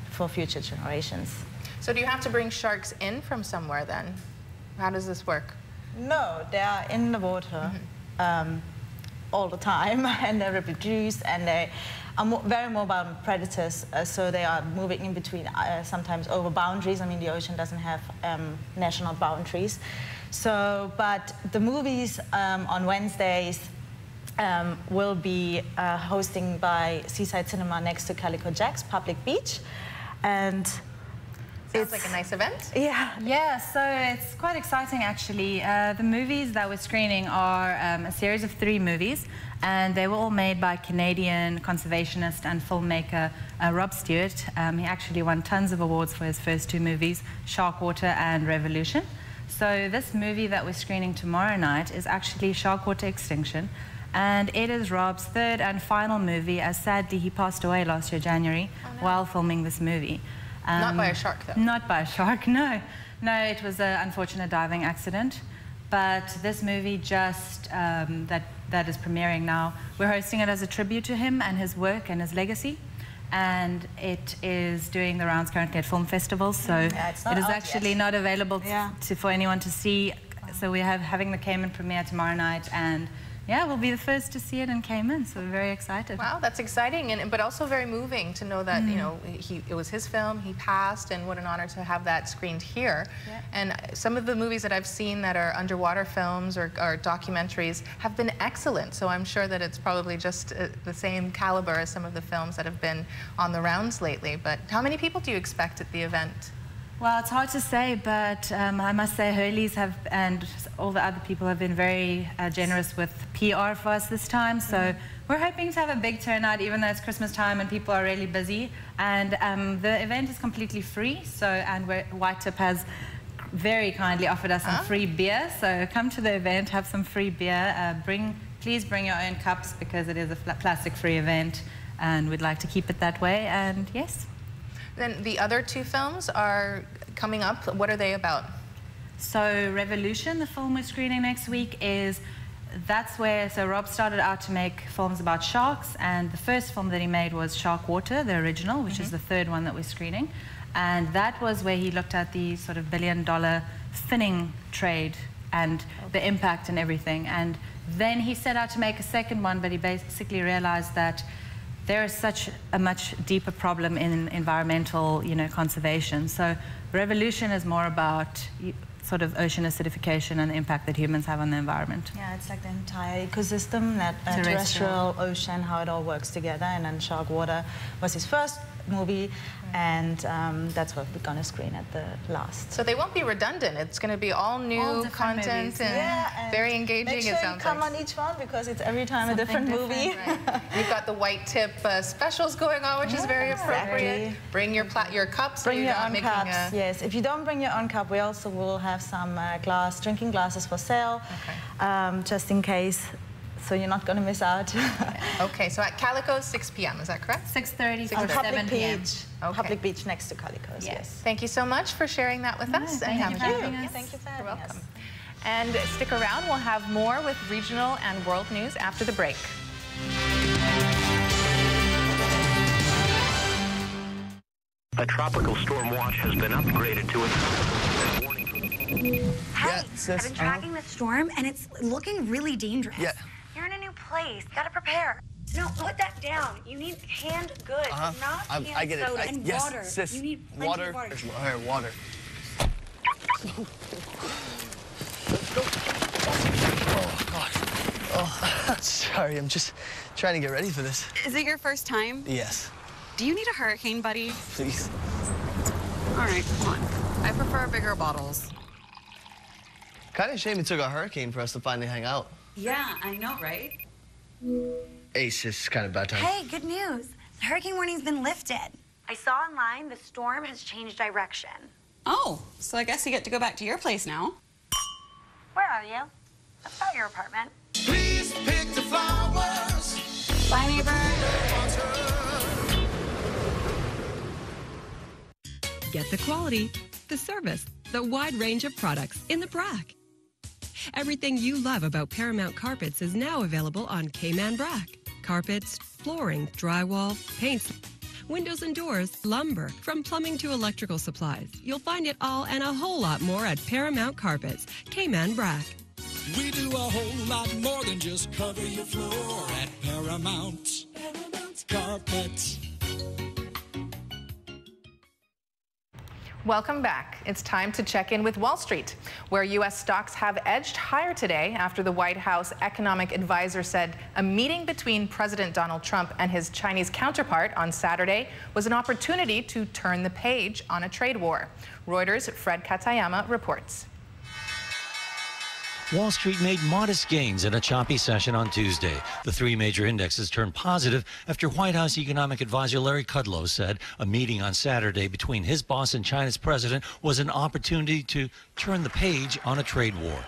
for future generations. So do you have to bring sharks in from somewhere then? How does this work? No, they are in the water all the time, and they reproduce, and they are very mobile predators, so they are moving in between, sometimes over boundaries. I mean, the ocean doesn't have national boundaries. So, but the movies on Wednesdays will be hosting by Seaside Cinema next to Calico Jack's Public Beach, and sounds like a nice event. Yeah, so it's quite exciting actually. The movies that we're screening are a series of 3 movies, and they were all made by Canadian conservationist and filmmaker Rob Stewart. He actually won tons of awards for his first 2 movies, Sharkwater and Revolution. So this movie that we're screening tomorrow night is actually Sharkwater Extinction, and it is Rob's third and final movie, as sadly he passed away last year, January, while filming this movie. Not by a shark, though. Not by a shark, no. No, it was an unfortunate diving accident. But this movie just, that is premiering now, we're hosting it as a tribute to him and his work and his legacy. And it is doing the rounds currently at film festivals, so it is actually not available for anyone to see. So we're having the Cayman premiere tomorrow night, and yeah, we'll be the first to see it in Cayman, so we're very excited. Wow, that's exciting, but also very moving to know that, you know, it was his film, he passed, and what an honor to have that screened here. Yeah. And some of the movies that I've seen that are underwater films or documentaries have been excellent, so I'm sure that it's probably just the same caliber as some of the films that have been on the rounds lately. But how many people do you expect at the event? Well, it's hard to say, but I must say Hurley's and all the other people have been very generous with PR for us this time. So we're hoping to have a big turnout, even though it's Christmas time and people are really busy. And the event is completely free. So, and White Tip has very kindly offered us some free beer. So come to the event, have some free beer. Please bring your own cups, because it is a plastic-free event, and we'd like to keep it that way. And yes. Then the other two films are coming up. What are they about? So Revolution, the film we're screening next week, so Rob started out to make films about sharks, and the first film that he made was Sharkwater, the original, which is the third one that we're screening. And that was where he looked at the sort of billion-dollar finning trade and the impact and everything. And then he set out to make a second one, but he basically realized that there is such a much deeper problem in environmental, conservation. So Revolution is more about sort of ocean acidification and the impact that humans have on the environment. Yeah, it's like the entire ecosystem, that terrestrial, ocean, how it all works together. And then Sharkwater was his first movie, and that's what we're going to screen at the last. So they won't be redundant. It's going to be all new content and very engaging. Make sure it sounds you come on each one, because it's every time a different movie. Right. We've got the White Tip specials going on, which is very appropriate. Exactly. Bring your cups. Bring your own cups. Yes. If you don't bring your own cup, we also will have some drinking glasses for sale, just in case. So you're not going to miss out. Okay, so at Calico's, 6 p.m., is that correct? 6:30 on to 7 p.m. Public Beach next to Calico's, yes. Thank you so much for sharing that with us. Thank you for having us. Thank you for having us. You're welcome. And stick around, we'll have more with regional and world news after the break. A tropical storm watch has been upgraded to a warning. Hey, I've been tracking the storm, and it's looking really dangerous. Yeah. You're in a new place. Gotta prepare. No, put that down. You need canned goods, not canned soda and water. Sis, you need plenty of water. Here, water. Oh, God. Oh, sorry. I'm just trying to get ready for this. Is it your first time? Yes. Do you need a hurricane buddy? Please. All right, come on. I prefer bigger bottles. Kind of shame it took a hurricane for us to finally hang out. Yeah, I know, right? Hey, sis, kind of bad time. Hey, good news. The hurricane warning's been lifted. I saw online the storm has changed direction. Oh, so I guess you get to go back to your place now. Where are you? That's not your apartment. Please pick the flowers. Bye, neighbor. Get the quality, the service, the wide range of products in the Brack. Everything you love about Paramount Carpets is now available on Cayman Brack. Carpets, flooring, drywall, paints, windows and doors, lumber, from plumbing to electrical supplies. You'll find it all and a whole lot more at Paramount Carpets, Cayman Brack. We do a whole lot more than just cover your floor at Paramount Carpets. Welcome back. It's time to check in with Wall Street, where U.S. stocks have edged higher today after the White House economic advisor said a meeting between President Donald Trump and his Chinese counterpart on Saturday was an opportunity to turn the page on a trade war. Reuters' Fred Katayama reports. Wall Street made modest gains in a choppy session on Tuesday. The three major indexes turned positive after White House economic advisor Larry Kudlow said a meeting on Saturday between his boss and China's president was an opportunity to turn the page on a trade war.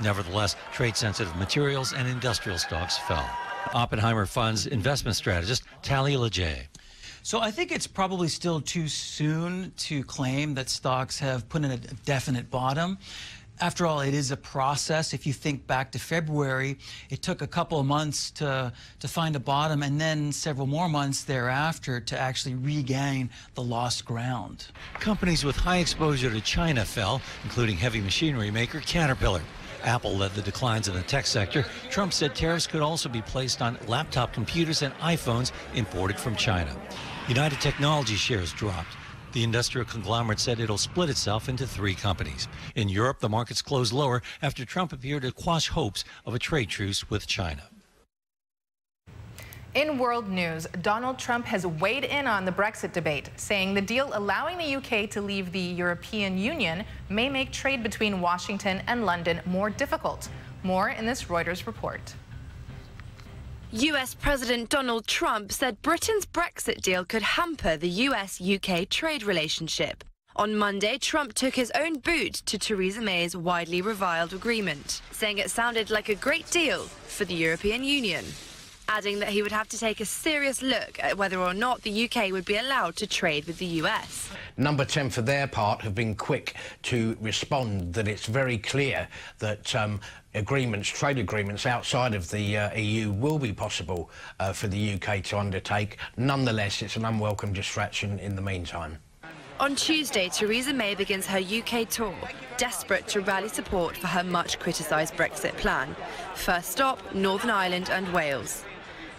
Nevertheless, trade-sensitive materials and industrial stocks fell. Oppenheimer Fund's investment strategist Tally Lejay. So I think it's probably still too soon to claim that stocks have put in a definite bottom. After all, it is a process. If you think back to February, it took a couple of months to find a bottom and then several more months thereafter to actually regain the lost ground. Companies with high exposure to China fell, including heavy machinery maker Caterpillar. Apple led the declines in the tech sector. Trump said tariffs could also be placed on laptop computers and iPhones imported from China. United Technologies shares dropped. The industrial conglomerate said it'll split itself into three companies. In Europe, the markets closed lower after Trump appeared to quash hopes of a trade truce with China. In world news, Donald Trump has weighed in on the Brexit debate, saying the deal allowing the UK to leave the European Union may make trade between Washington and London more difficult. More in this Reuters report. US President Donald Trump said Britain's Brexit deal could hamper the US-UK trade relationship. On Monday, Trump took his own boot to Theresa May's widely reviled agreement, saying it sounded like a great deal for the European Union, adding that he would have to take a serious look at whether or not the UK would be allowed to trade with the US. Number 10, for their part, have been quick to respond that it's very clear that trade agreements outside of the EU will be possible for the UK to undertake. Nonetheless, it's an unwelcome distraction in the meantime. On Tuesday, Theresa May begins her UK tour, desperate to rally support for her much-criticised Brexit plan. First stop, Northern Ireland and Wales.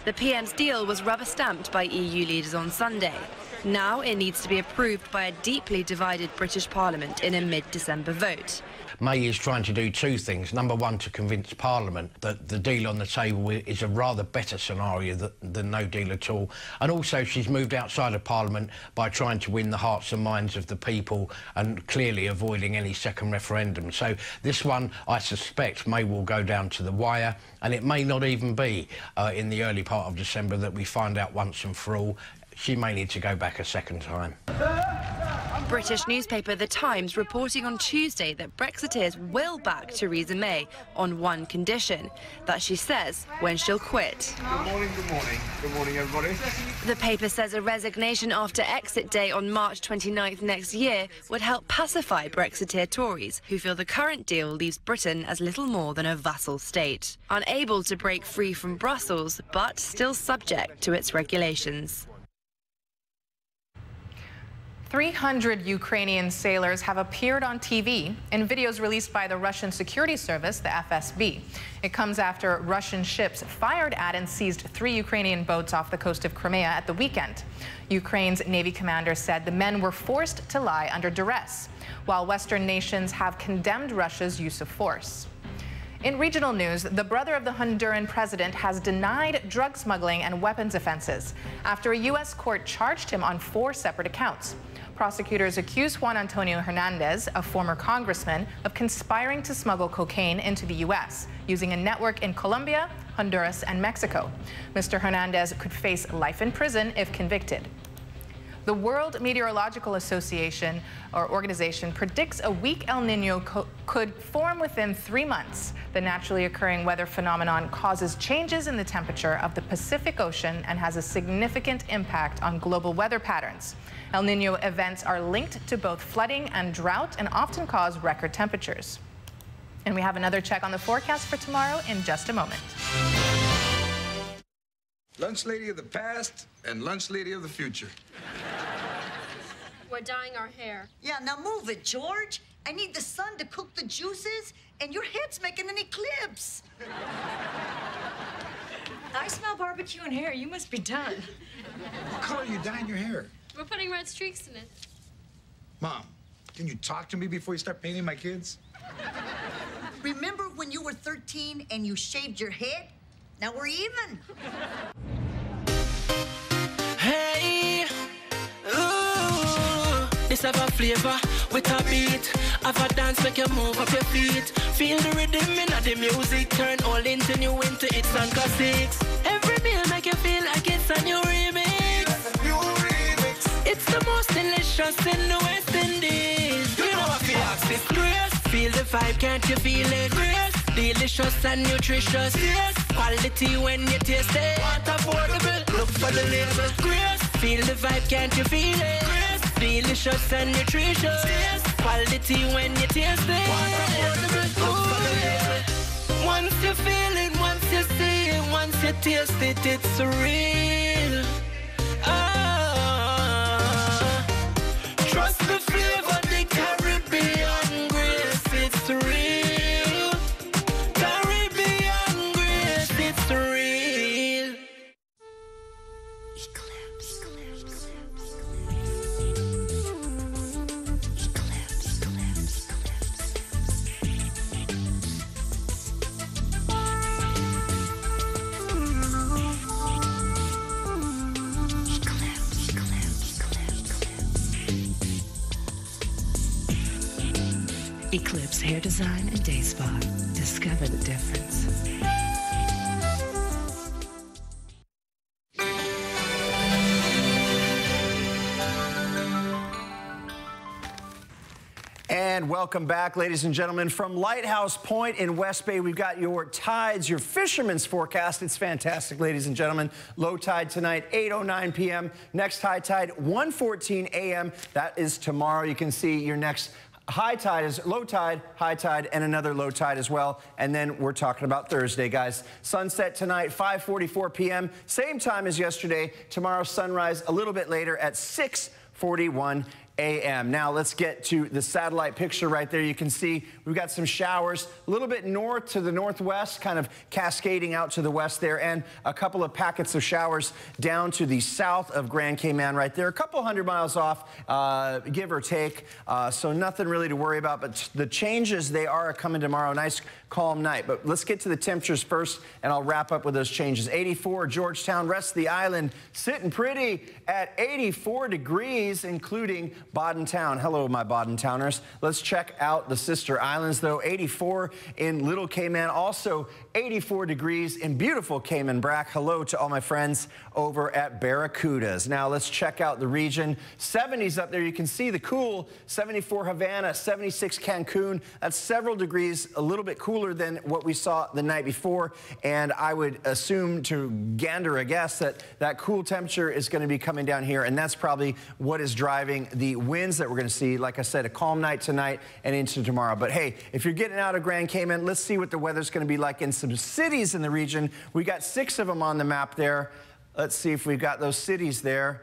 The PM's deal was rubber-stamped by EU leaders on Sunday. Now it needs to be approved by a deeply divided British Parliament in a mid-December vote. May is trying to do two things. Number one, to convince Parliament that the deal on the table is a rather better scenario than no deal at all. And also she's moved outside of Parliament by trying to win the hearts and minds of the people and clearly avoiding any second referendum. So this one, I suspect, may well go down to the wire, and it may not even be in the early part of December that we find out once and for all. She may need to go back a second time. British newspaper The Times reporting on Tuesday that Brexiteers will back Theresa May on one condition, that she says when she'll quit. Good morning, good morning. Good morning, everybody. The paper says a resignation after exit day on March 29th next year would help pacify Brexiteer Tories, who feel the current deal leaves Britain as little more than a vassal state, unable to break free from Brussels, but still subject to its regulations. 300 Ukrainian sailors have appeared on TV in videos released by the Russian security service, the FSB. It comes after Russian ships fired at and seized 3 Ukrainian boats off the coast of Crimea at the weekend. Ukraine's Navy commander said the men were forced to lie under duress, while Western nations have condemned Russia's use of force. In regional news, the brother of the Honduran president has denied drug smuggling and weapons offenses after a U.S. court charged him on 4 separate accounts. Prosecutors accuse Juan Antonio Hernandez, a former congressman, of conspiring to smuggle cocaine into the U.S. using a network in Colombia, Honduras, and Mexico. Mr. Hernandez could face life in prison if convicted. The World Meteorological Association or organization predicts a weak El Nino could form within 3 months. The naturally occurring weather phenomenon causes changes in the temperature of the Pacific Ocean and has a significant impact on global weather patterns. El Nino events are linked to both flooding and drought and often cause record temperatures. And we have another check on the forecast for tomorrow in just a moment. Lunch lady of the past and lunch lady of the future. We're dyeing our hair. Yeah, now move it, George. I need the sun to cook the juices, and your head's making an eclipse. I smell barbecue and hair. You must be done. What color are you dyeing your hair? We're putting red streaks in it. Mom, can you talk to me before you start painting my kids? Remember when you were 13 and you shaved your head? Now we're even. Hey, ooh, this have a flavor with a beat. Have a dance, make you move up your feet. Feel the rhythm in the music. Turn all into new into it's on classics. Every meal make you feel like it's a new remix. It's the most delicious in the West Indies. You know what feel it's Grace. Feel the vibe, can't you feel it? Grace. Delicious and nutritious. Yes. Quality when you taste it. Want affordable? Look for the label. Grace. Feel the vibe, can't you feel it? Grace. Delicious and nutritious. Yes. Quality when you taste it. Want affordable? Look for the label. Once you feel it, once you see it, once you taste it, it's real. Trust the flavor, the Caribbean Grace, it's real. Caribbean Grace, it's real. Eclipse. Eclipse Hair Design and Day Spa. Discover the difference. And welcome back, ladies and gentlemen. From Lighthouse Point in West Bay, we've got your tides, your fisherman's forecast. It's fantastic, ladies and gentlemen. Low tide tonight, 8:09 p.m. Next high tide, 1:14 a.m. That is tomorrow. You can see your next high tide is low tide, high tide, and another low tide as well. And then we're talking about Thursday, guys. Sunset tonight, 5:44 p.m. Same time as yesterday. Tomorrow, sunrise a little bit later at 6:41 a.m. Now let's get to the satellite picture right there. You can see we've got some showers a little bit north to the northwest, kind of cascading out to the west there, and a couple of packets of showers down to the south of Grand Cayman right there, a couple hundred miles off, give or take. So nothing really to worry about, but the changes, they are coming tomorrow. Nice calm night. But let's get to the temperatures first, and I'll wrap up with those changes. 84 Georgetown, rest of the island sitting pretty at 84 degrees, including Baden Town. Hello, my Baden Towners. Let's check out the sister islands, though. 84 in Little Cayman, also 84 degrees in beautiful Cayman Brac. Hello to all my friends over at Barracudas. Now let's check out the region. 70s up there. You can see the cool. 74 Havana, 76 Cancun. That's several degrees, a little bit cooler than what we saw the night before. And I would assume, to gander a guess, that that cool temperature is going to be coming down here. And that's probably what is driving the winds that we're going to see. Like I said, a calm night tonight and into tomorrow. But hey, if you're getting out of Grand Cayman, let's see what the weather's going to be like in some cities in the region. We got 6 of them on the map there. Let's see if we've got those cities there.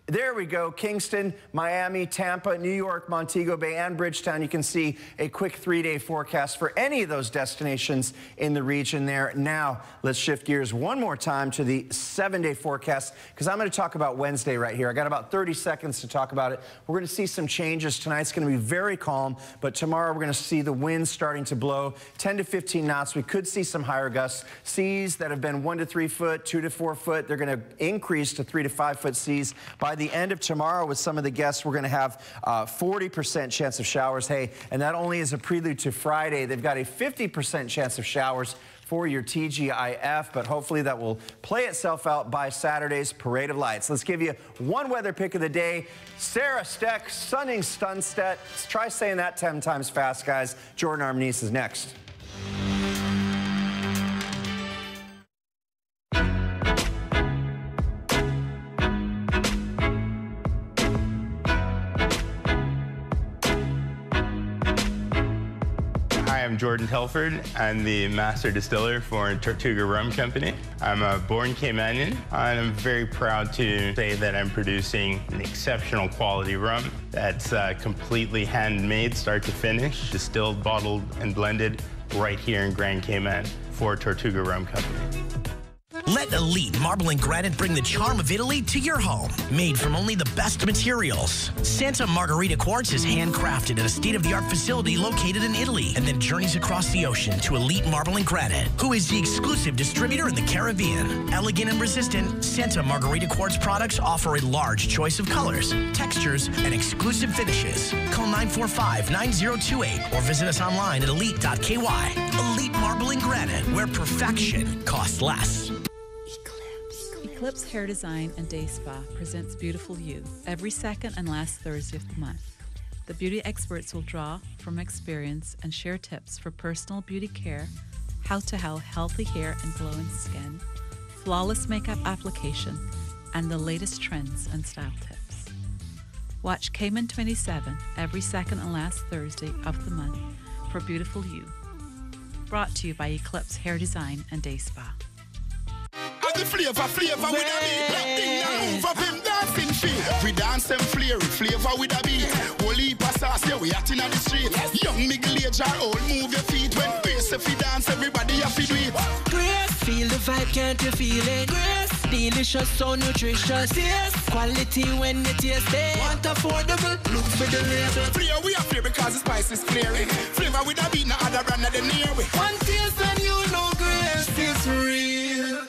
There we go. Kingston, Miami, Tampa, New York, Montego Bay, and Bridgetown. You can see a quick 3-day forecast for any of those destinations in the region there. Now, let's shift gears one more time to the 7-day forecast, because I'm going to talk about Wednesday right here. I got about 30 seconds to talk about it. We're going to see some changes tonight. It's going to be very calm, but tomorrow we're going to see the winds starting to blow 10 to 15 knots. We could see some higher gusts. Seas that have been 1 to 3 foot, 2 to 4 foot, they're going to increase to 3 to 5 foot seas by the end of tomorrow. With some of the guests, we're going to have 40% chance of showers. Hey, and that only is a prelude to Friday. They've got a 50% chance of showers for your TGIF, but hopefully that will play itself out by Saturday's Parade of Lights. Let's give you one weather pick of the day. Sarah Steck, Sunning Stunstedt. Try saying that 10 times fast, guys. Jordan Armanese is next. I'm Jordan Telford. I'm the master distiller for Tortuga Rum Company. I'm a born Caymanian, and I'm very proud to say that I'm producing an exceptional quality rum that's completely handmade, start to finish, distilled, bottled, and blended right here in Grand Cayman for Tortuga Rum Company. Let Elite Marble and Granite bring the charm of Italy to your home. Made from only the best materials. Santa Margherita Quartz is handcrafted at a state-of-the-art facility located in Italy and then journeys across the ocean to Elite Marble and Granite, who is the exclusive distributor in the Caribbean. Elegant and resistant, Santa Margherita Quartz products offer a large choice of colors, textures, and exclusive finishes. Call 945-9028 or visit us online at elite.ky. Elite Marble and Granite, where perfection costs less. Eclipse Hair Design and Day Spa presents Beautiful You every second and last Thursday of the month. The beauty experts will draw from experience and share tips for personal beauty care, how to have healthy hair and glowing skin, flawless makeup application, and the latest trends and style tips. Watch Cayman 27 every second and last Thursday of the month for Beautiful You. Brought to you by Eclipse Hair Design and Day Spa. The flavor with a beat. Black thing now move up him dancing feet. We dance them flavor with a beat. Whole heap of sauce, yeah, we acting on the street. Young, middle age, or old, move your feet. When bass if we dance, everybody have to do it. Grace, feel the vibe, can't you feel it? Grace, delicious, so nutritious. Yes, quality when you taste it. Want affordable, look for the label. Flavor we are flavor because the spice is clearing. Flavor with a beat, no other brand than near we. One taste and you know Grace is real.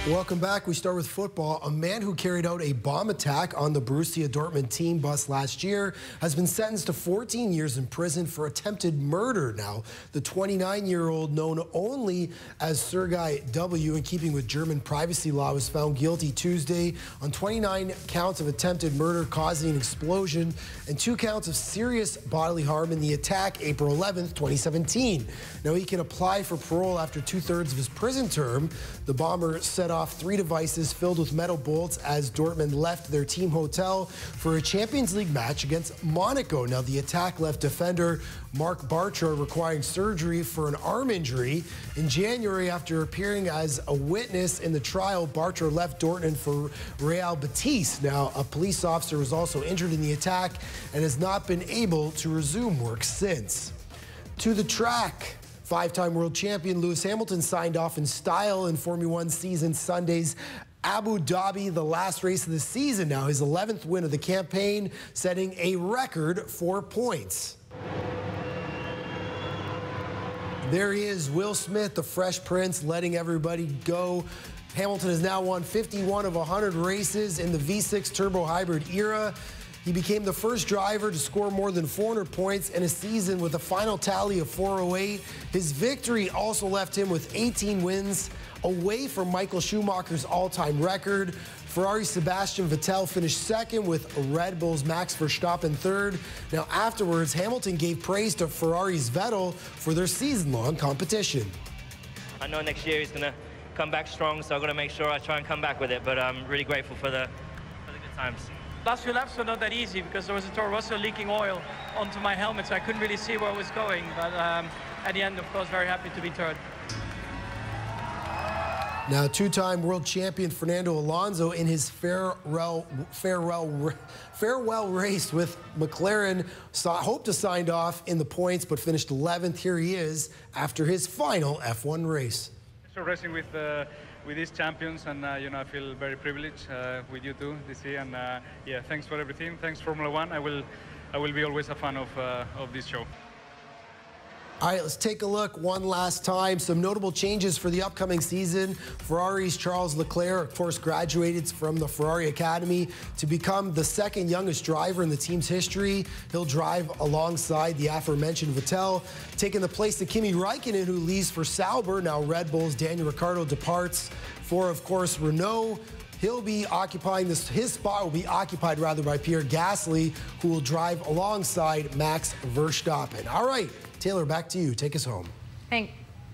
Welcome back. We start with football. A man who carried out a bomb attack on the Borussia Dortmund team bus last year has been sentenced to 14 years in prison for attempted murder. Now, the 29-year-old, known only as Sergei W., in keeping with German privacy law, was found guilty Tuesday on 29 counts of attempted murder causing an explosion and 2 counts of serious bodily harm in the attack April 11th, 2017. Now, he can apply for parole after 2/3 of his prison term. The bomber set off 3 devices filled with metal bolts as Dortmund left their team hotel for a Champions League match against Monaco. Now, the attack left defender Marc Bartra requiring surgery for an arm injury. In January, after appearing as a witness in the trial, Bartra left Dortmund for Real Betis. Now, a police officer was also injured in the attack and has not been able to resume work since. To the track. 5-time world champion Lewis Hamilton signed off in style in Formula One season Sunday's Abu Dhabi, the last race of the season. Now, his 11th win of the campaign, setting a record 4 points. There he is, Will Smith, the Fresh Prince, letting everybody go. Hamilton has now won 51 of 100 races in the V6 turbo hybrid era. He became the first driver to score more than 400 points in a season with a final tally of 408. His victory also left him with 18 wins, away from Michael Schumacher's all-time record. Ferrari's Sebastian Vettel finished second, with Red Bull's Max Verstappen third. Now, afterwards, Hamilton gave praise to Ferrari's Vettel for their season-long competition. I know next year he's going to come back strong, so I've got to make sure I try and come back with it. But I'm really grateful for the good times. Last few laps were not that easy because there was a Toro Rosso leaking oil onto my helmet, so I couldn't really see where I was going. But at the end, of course, very happy to be third. Now, 2-time world champion Fernando Alonso in his farewell race with McLaren hoped to sign off in the points, but finished 11th. Here he is after his final F1 race. So racing with these champions, and you know, I feel very privileged with you too this year. And yeah, thanks for everything. Thanks Formula One. I will be always a fan of this show. All right, let's take a look one last time. Some notable changes for the upcoming season. Ferrari's Charles Leclerc, of course, graduated from the Ferrari Academy to become the 2nd youngest driver in the team's history. He'll drive alongside the aforementioned Vettel, taking the place of Kimi Räikkönen, who leaves for Sauber. Now, Red Bull's Daniel Ricciardo departs for, of course, Renault. He'll be occupying his spot will be occupied rather by Pierre Gasly, who will drive alongside Max Verstappen. All right, Taylor, back to you. Take us home.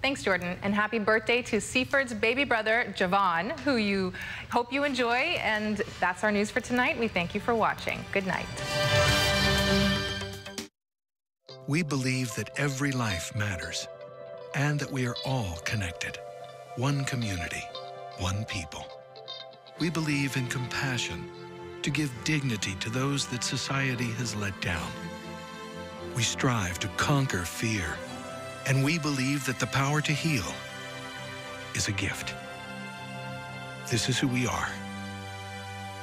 Thanks, Jordan, and happy birthday to Seaford's baby brother, Javon, who you hope you enjoy. And that's our news for tonight. We thank you for watching. Good night. We believe that every life matters and that we are all connected. One community, one people. We believe in compassion to give dignity to those that society has let down. We strive to conquer fear, and we believe that the power to heal is a gift. This is who we are.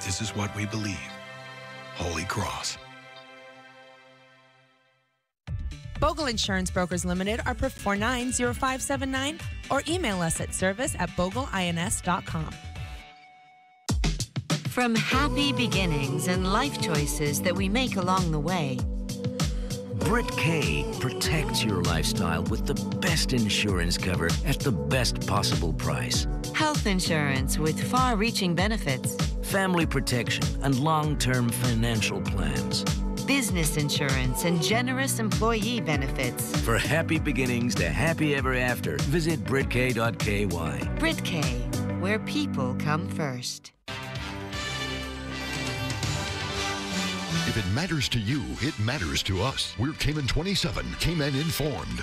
This is what we believe. Holy Cross. Bogle Insurance Brokers Limited are 490579 or email us at service@bogleins.com. From happy beginnings and life choices that we make along the way, Brit K protects your lifestyle with the best insurance cover at the best possible price. Health insurance with far-reaching benefits. Family protection and long-term financial plans. Business insurance and generous employee benefits. For happy beginnings to happy ever after, visit BritK.ky. Brit K, where people come first. If it matters to you, it matters to us. We're Cayman 27, Cayman Informed.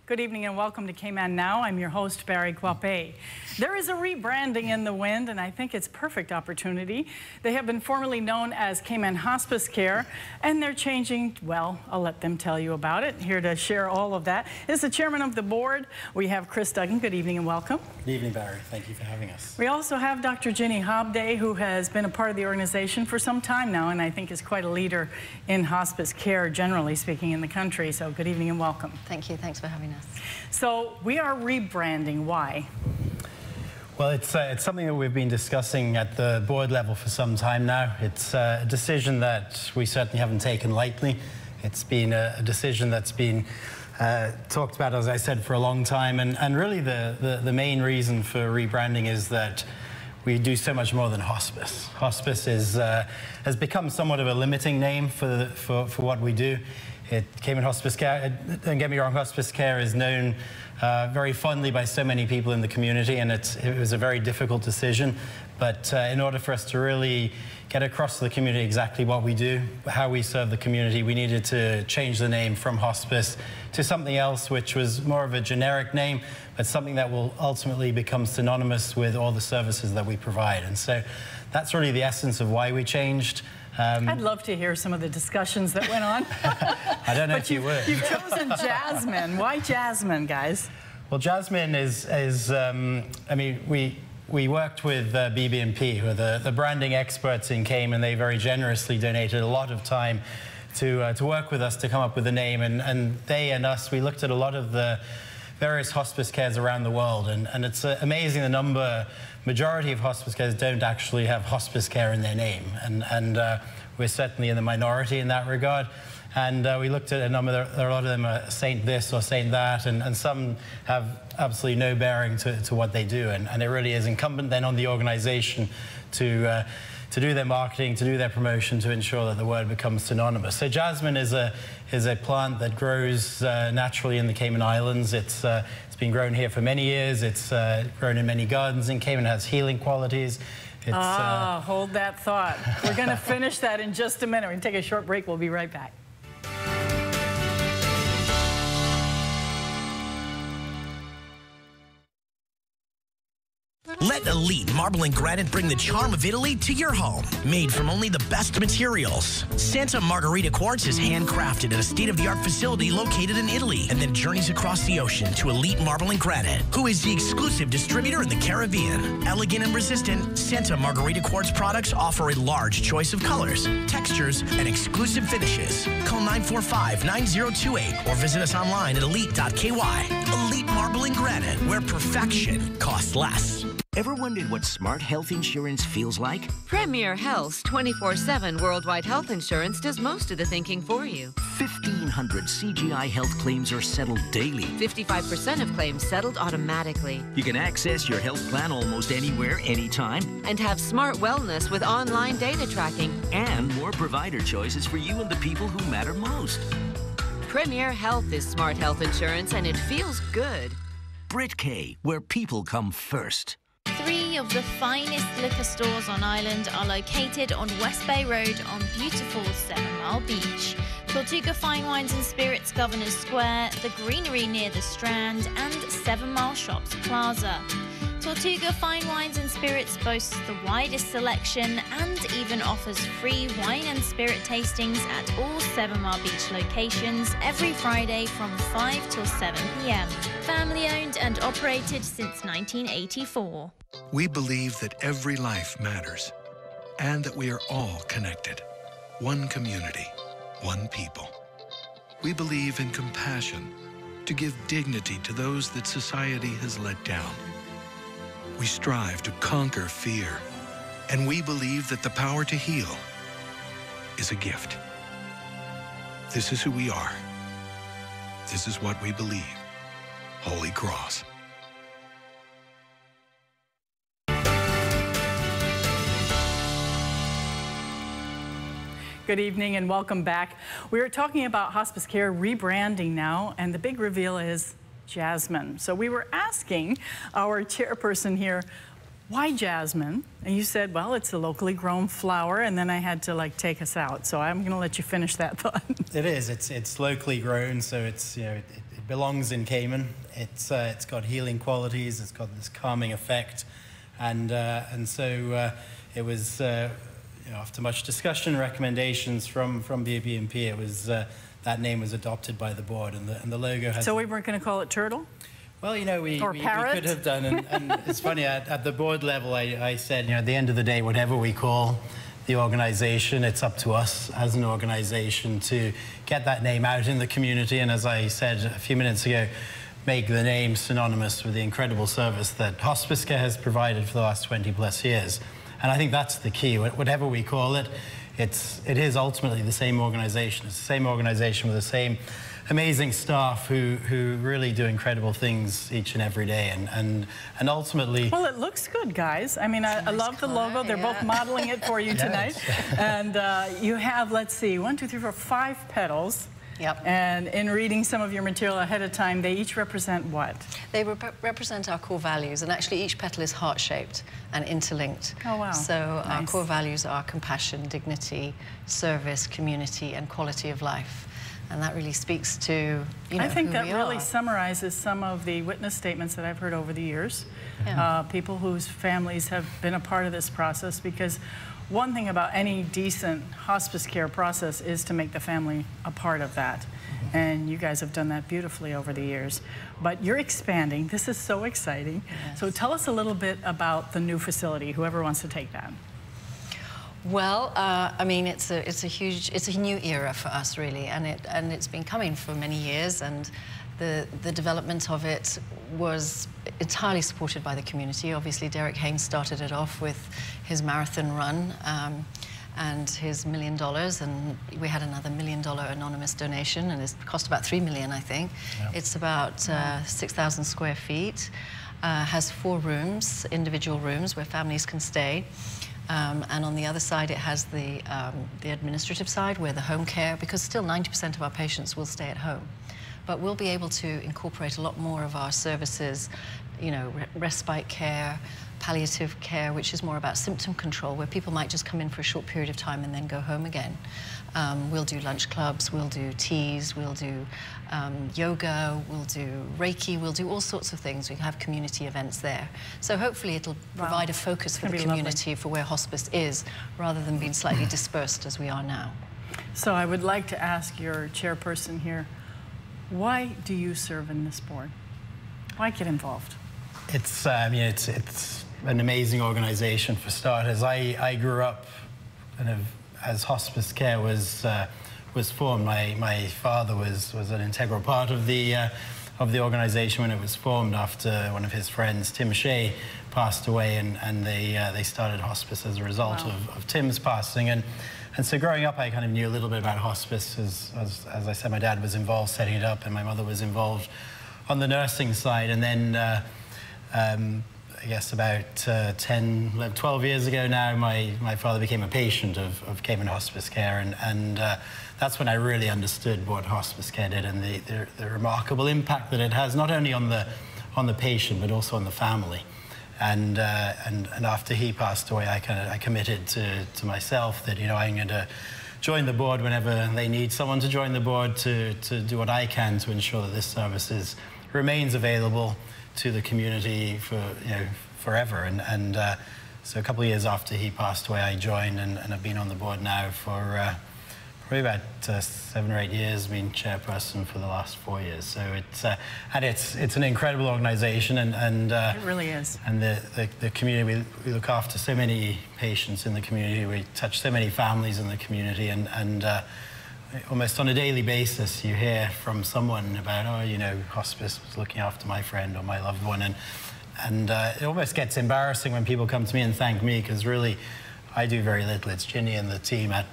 Good evening and welcome to Cayman Now. I'm your host, Barry Guapé. There is a rebranding in the wind, and I think it's a perfect opportunity. They have been formerly known as Cayman Hospice Care, and they're changing. Well, I'll let them tell you about it. Here to share all of that is the chairman of the board. We have Chris Duggan. Good evening and welcome. Good evening, Barry. Thank you for having us. We also have Dr. Ginny Hobday, who has been a part of the organization for some time now, and I think is quite a leader in hospice care, generally speaking, in the country. So good evening and welcome. Thank you. Thanks for having us. So we are rebranding. Why? Well, it's something that we've been discussing at the board level for some time now. It's a decision that we certainly haven't taken lightly. It's been a decision that's been talked about, as I said, for a long time. And really the main reason for rebranding is that we do so much more than hospice. Hospice has become somewhat of a limiting name for what we do. Cayman Hospice Care, don't get me wrong, hospice care is known very fondly by so many people in the community, and it was a very difficult decision. But in order for us to really get across to the community exactly what we do, how we serve the community, we needed to change the name from hospice to something else, which was more of a generic name, but something that will ultimately become synonymous with all the services that we provide. And so that's really the essence of why we changed. I'd love to hear some of the discussions that went on. I don't know if you would. You've chosen Jasmine. Why Jasmine, guys? Well, Jasmine is I mean, we worked with BB&P, who are the branding experts in Cayman. They very generously donated a lot of time to work with us to come up with a name. And they and us, we looked at a lot of the various hospice cares around the world. And it's amazing the majority of hospice cares don't actually have hospice care in their name. And we're certainly in the minority in that regard. And we looked at a number, a lot of them are Saint this or Saint that, and some have absolutely no bearing to what they do. And it really is incumbent then on the organization to do their marketing, to do their promotion, to ensure that the word becomes synonymous. So Jasmine is a plant that grows naturally in the Cayman Islands. It's been grown here for many years. It's grown in many gardens in Cayman. It has healing qualities. Hold that thought. We're going to finish that in just a minute. We're going to take a short break. We'll be right back. Let Elite Marble and Granite bring the charm of Italy to your home. Made from only the best materials, Santa Margherita Quartz is handcrafted at a state-of-the-art facility located in Italy and then journeys across the ocean to Elite Marble and Granite, who is the exclusive distributor in the Caribbean. Elegant and resistant, Santa Margherita Quartz products offer a large choice of colors, textures, and exclusive finishes. Call 945-9028 or visit us online at elite.ky. Elite Marble and Granite, where perfection costs less. Ever wondered what smart health insurance feels like? Premier Health's 24/7 worldwide health insurance does most of the thinking for you. 1,500 CGI health claims are settled daily. 55% of claims settled automatically. You can access your health plan almost anywhere, anytime. And have smart wellness with online data tracking. And more provider choices for you and the people who matter most. Premier Health is smart health insurance, and it feels good. Brit K, where people come first. 3 of the finest liquor stores on Ireland are located on West Bay Road on beautiful 7 Mile Beach. Tortuga Fine Wines and Spirits Governors Square, the greenery near the Strand, and 7 Mile Shops Plaza. Tortuga Fine Wines and Spirits boasts the widest selection and even offers free wine and spirit tastings at all 7 Mile Beach locations every Friday from 5 till 7 p.m. Family owned and operated since 1984. We believe that every life matters and that we are all connected. One community, one people. We believe in compassion to give dignity to those that society has let down. We strive to conquer fear, and we believe that the power to heal is a gift. This is who we are. This is what we believe. Holy Cross. Good evening and welcome back. We are talking about hospice care rebranding now, and the big reveal is jasmine. So we were asking our chairperson here, why jasmine? And you said, well, it's a locally grown flower, and then I had to take us out. So I'm gonna let you finish that thought. It is, it's locally grown, so it's, it belongs in Cayman. It's got healing qualities, it's got this calming effect. And so it was, after much discussion and recommendations from BBMP, it was, that name was adopted by the board, and the logo has... So we weren't going to call it turtle? Well, we could have done, and it's funny, at the board level, I said, at the end of the day, whatever we call the organization, it's up to us as an organization to get that name out in the community, and as I said a few minutes ago, make the name synonymous with the incredible service that hospice care has provided for the last 20+ years. And I think that's the key. Whatever we call it, it is ultimately the same organization. It's the same organization with the same amazing staff who really do incredible things each and every day, and ultimately... Well, it looks good, guys. I mean, I love the logo. They're both modeling it for you tonight. And you have, let's see, 1, 2, 3, 4, 5 petals. Yep. And in reading some of your material ahead of time, they each represent what? They represent our core values, and actually each petal is heart-shaped and interlinked. Oh, wow. So nice. Our core values are compassion, dignity, service, community, and quality of life. And that really speaks to, I think who that we really are. summarizes some of the witness statements that I've heard over the years. Yeah. People whose families have been a part of this process, because one thing about any decent hospice care process is to make the family a part of that. And you guys have done that beautifully over the years. But you're expanding. This is so exciting. Yes. So tell us a little bit about the new facility, whoever wants to take that. Well, I mean, it's a new era for us, really, and it's been coming for many years, and the development of it was entirely supported by the community. Obviously, Derek Haynes started it off with his marathon run and his $1 million, and we had another $1 million anonymous donation, and it cost about $3 million, I think. Yeah. It's about 6,000 square feet, has 4 rooms, individual rooms where families can stay. And on the other side, it has the administrative side, where the home care, because still 90% of our patients will stay at home. But we'll be able to incorporate a lot more of our services, respite care, palliative care, which is more about symptom control, where people might just come in for a short period of time and then go home again. We'll do lunch clubs, we'll do teas, we'll do yoga, we'll do Reiki, we'll do all sorts of things. We have community events there. So hopefully it'll provide a focus for the community for where hospice is, rather than being slightly dispersed as we are now. So I would like to ask your chairperson here, why do you serve in this board? Why get involved? It's, it's an amazing organization for starters. I grew up kind of as hospice care was formed. My father was an integral part of the organization when it was formed after one of his friends, Tim Shea, passed away, and they started hospice as a result of Tim's passing. And so growing up, I kind of knew a little bit about hospice. As I said, my dad was involved setting it up, and my mother was involved on the nursing side. And then I guess about 12 years ago now, my father became a patient of Cayman Hospice Care, and that's when I really understood what hospice care did and the remarkable impact that it has, not only on the patient, but also on the family. And after he passed away, I committed to myself that, you know, I'm going to join the board whenever they need someone to join the board to do what I can to ensure that this service remains available to the community for, you know, forever. So a couple of years after he passed away, I joined, and I've been on the board now for probably about 7 or 8 years, been chairperson for the last 4 years. So it's an incredible organization, and it really is. And the community, we look after so many patients in the community, we touch so many families in the community, and almost on a daily basis you hear from someone about, oh, you know, hospice was looking after my friend or my loved one, and it almost gets embarrassing when people come to me and thank me, because really I do very little. It's Ginny and the team on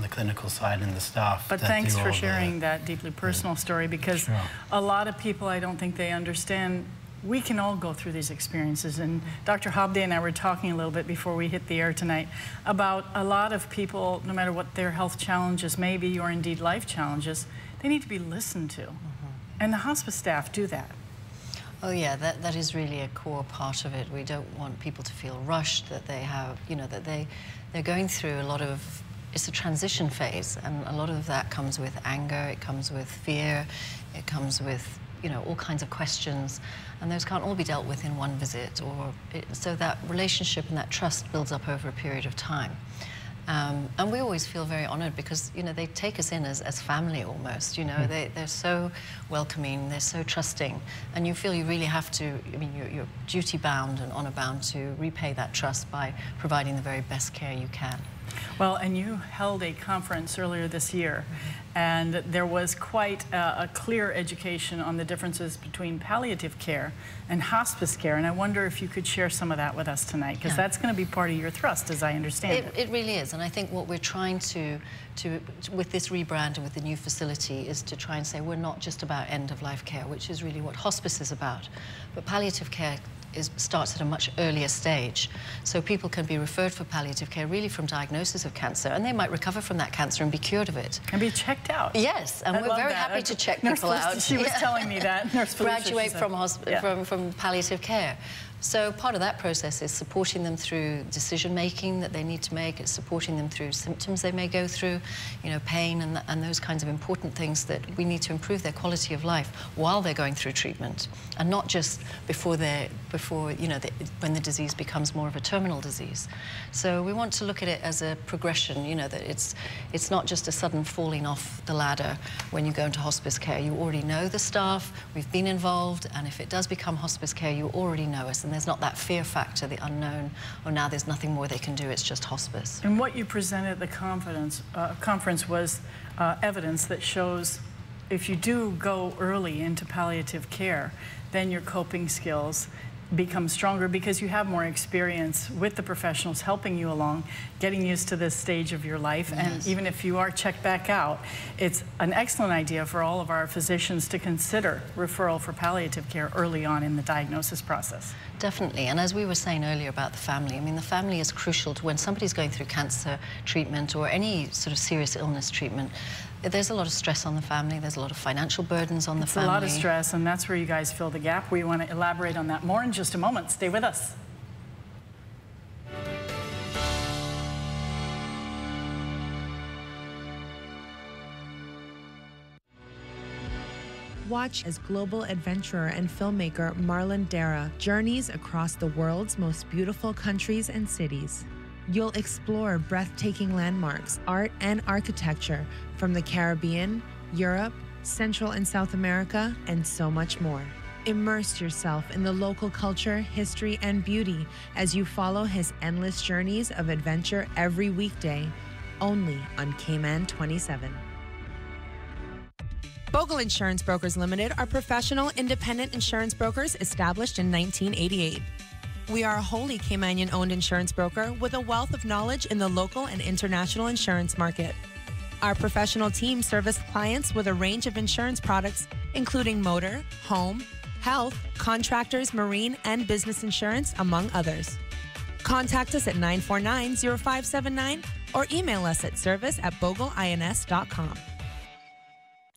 the clinical side and the staff. But thanks for sharing that deeply personal story, because a lot of people, I don't think they understand, we can all go through these experiences. And Dr. Hobday and I were talking a little bit before we hit the air tonight about a lot of people, no matter what their health challenges may be, or indeed life challenges, they need to be listened to. And the hospice staff do that. Oh yeah, that is really a core part of it. We don't want people to feel rushed, that they have, you know, that they're going through a lot of, it's a transition phase, and a lot of that comes with anger, it comes with fear, it comes with, you know, all kinds of questions, and those can't all be dealt with in one visit, so that relationship and that trust builds up over a period of time. And we always feel very honored, because, you know, they take us in as family almost, you know. They're so welcoming, they're so trusting, and you feel you really have to, I mean, you're duty bound and honor bound to repay that trust by providing the very best care you can. Well, and you held a conference earlier this year, and there was quite a clear education on the differences between palliative care and hospice care, and I wonder if you could share some of that with us tonight, because that's going to be part of your thrust, as I understand it. It really is, and I think what we're trying to with this rebrand and with the new facility, is to try and say we're not just about end-of-life care, which is really what hospice is about, but palliative care starts at a much earlier stage. So people can be referred for palliative care really from diagnosis of cancer, and they might recover from that cancer and be cured of it. And be checked out. Yes, and we're very happy to check people out. She was telling me that. Nurse Felicia, graduate from palliative care. So part of that process is supporting them through decision-making that they need to make. It's supporting them through symptoms they may go through, you know, pain and those kinds of important things that we need to improve their quality of life while they're going through treatment, and not just before you know, when the disease becomes more of a terminal disease. So we want to look at it as a progression, you know, that it's not just a sudden falling off the ladder when you go into hospice care. You already know the staff, we've been involved, and if it does become hospice care, you already know us. And there's not that fear factor, the unknown, or now there's nothing more they can do, it's just hospice. And what you presented at the conference was evidence that shows if you do go early into palliative care, then your coping skills become stronger, because you have more experience with the professionals helping you along, getting used to this stage of your life. Yes. And even if you are checked back out, it's an excellent idea for all of our physicians to consider referral for palliative care early on in the diagnosis process. Definitely, and as we were saying earlier about the family, I mean, the family is crucial to when somebody's going through cancer treatment or any sort of serious illness treatment. There's a lot of stress on the family, there's a lot of financial burdens on the family. It's a lot of stress, and that's where you guys fill the gap. We want to elaborate on that more in just a moment. Stay with us. Watch as global adventurer and filmmaker Marlon Dara journeys across the world's most beautiful countries and cities. You'll explore breathtaking landmarks, art, and architecture from the Caribbean, Europe, Central and South America, and so much more. Immerse yourself in the local culture, history, and beauty as you follow his endless journeys of adventure every weekday, only on Cayman 27. Bogle Insurance Brokers Limited are professional, independent insurance brokers established in 1988. We are a wholly Caymanian-owned insurance broker with a wealth of knowledge in the local and international insurance market. Our professional team service clients with a range of insurance products, including motor, home, health, contractors, marine, and business insurance, among others. Contact us at 949-0579 or email us at service@bogleins.com.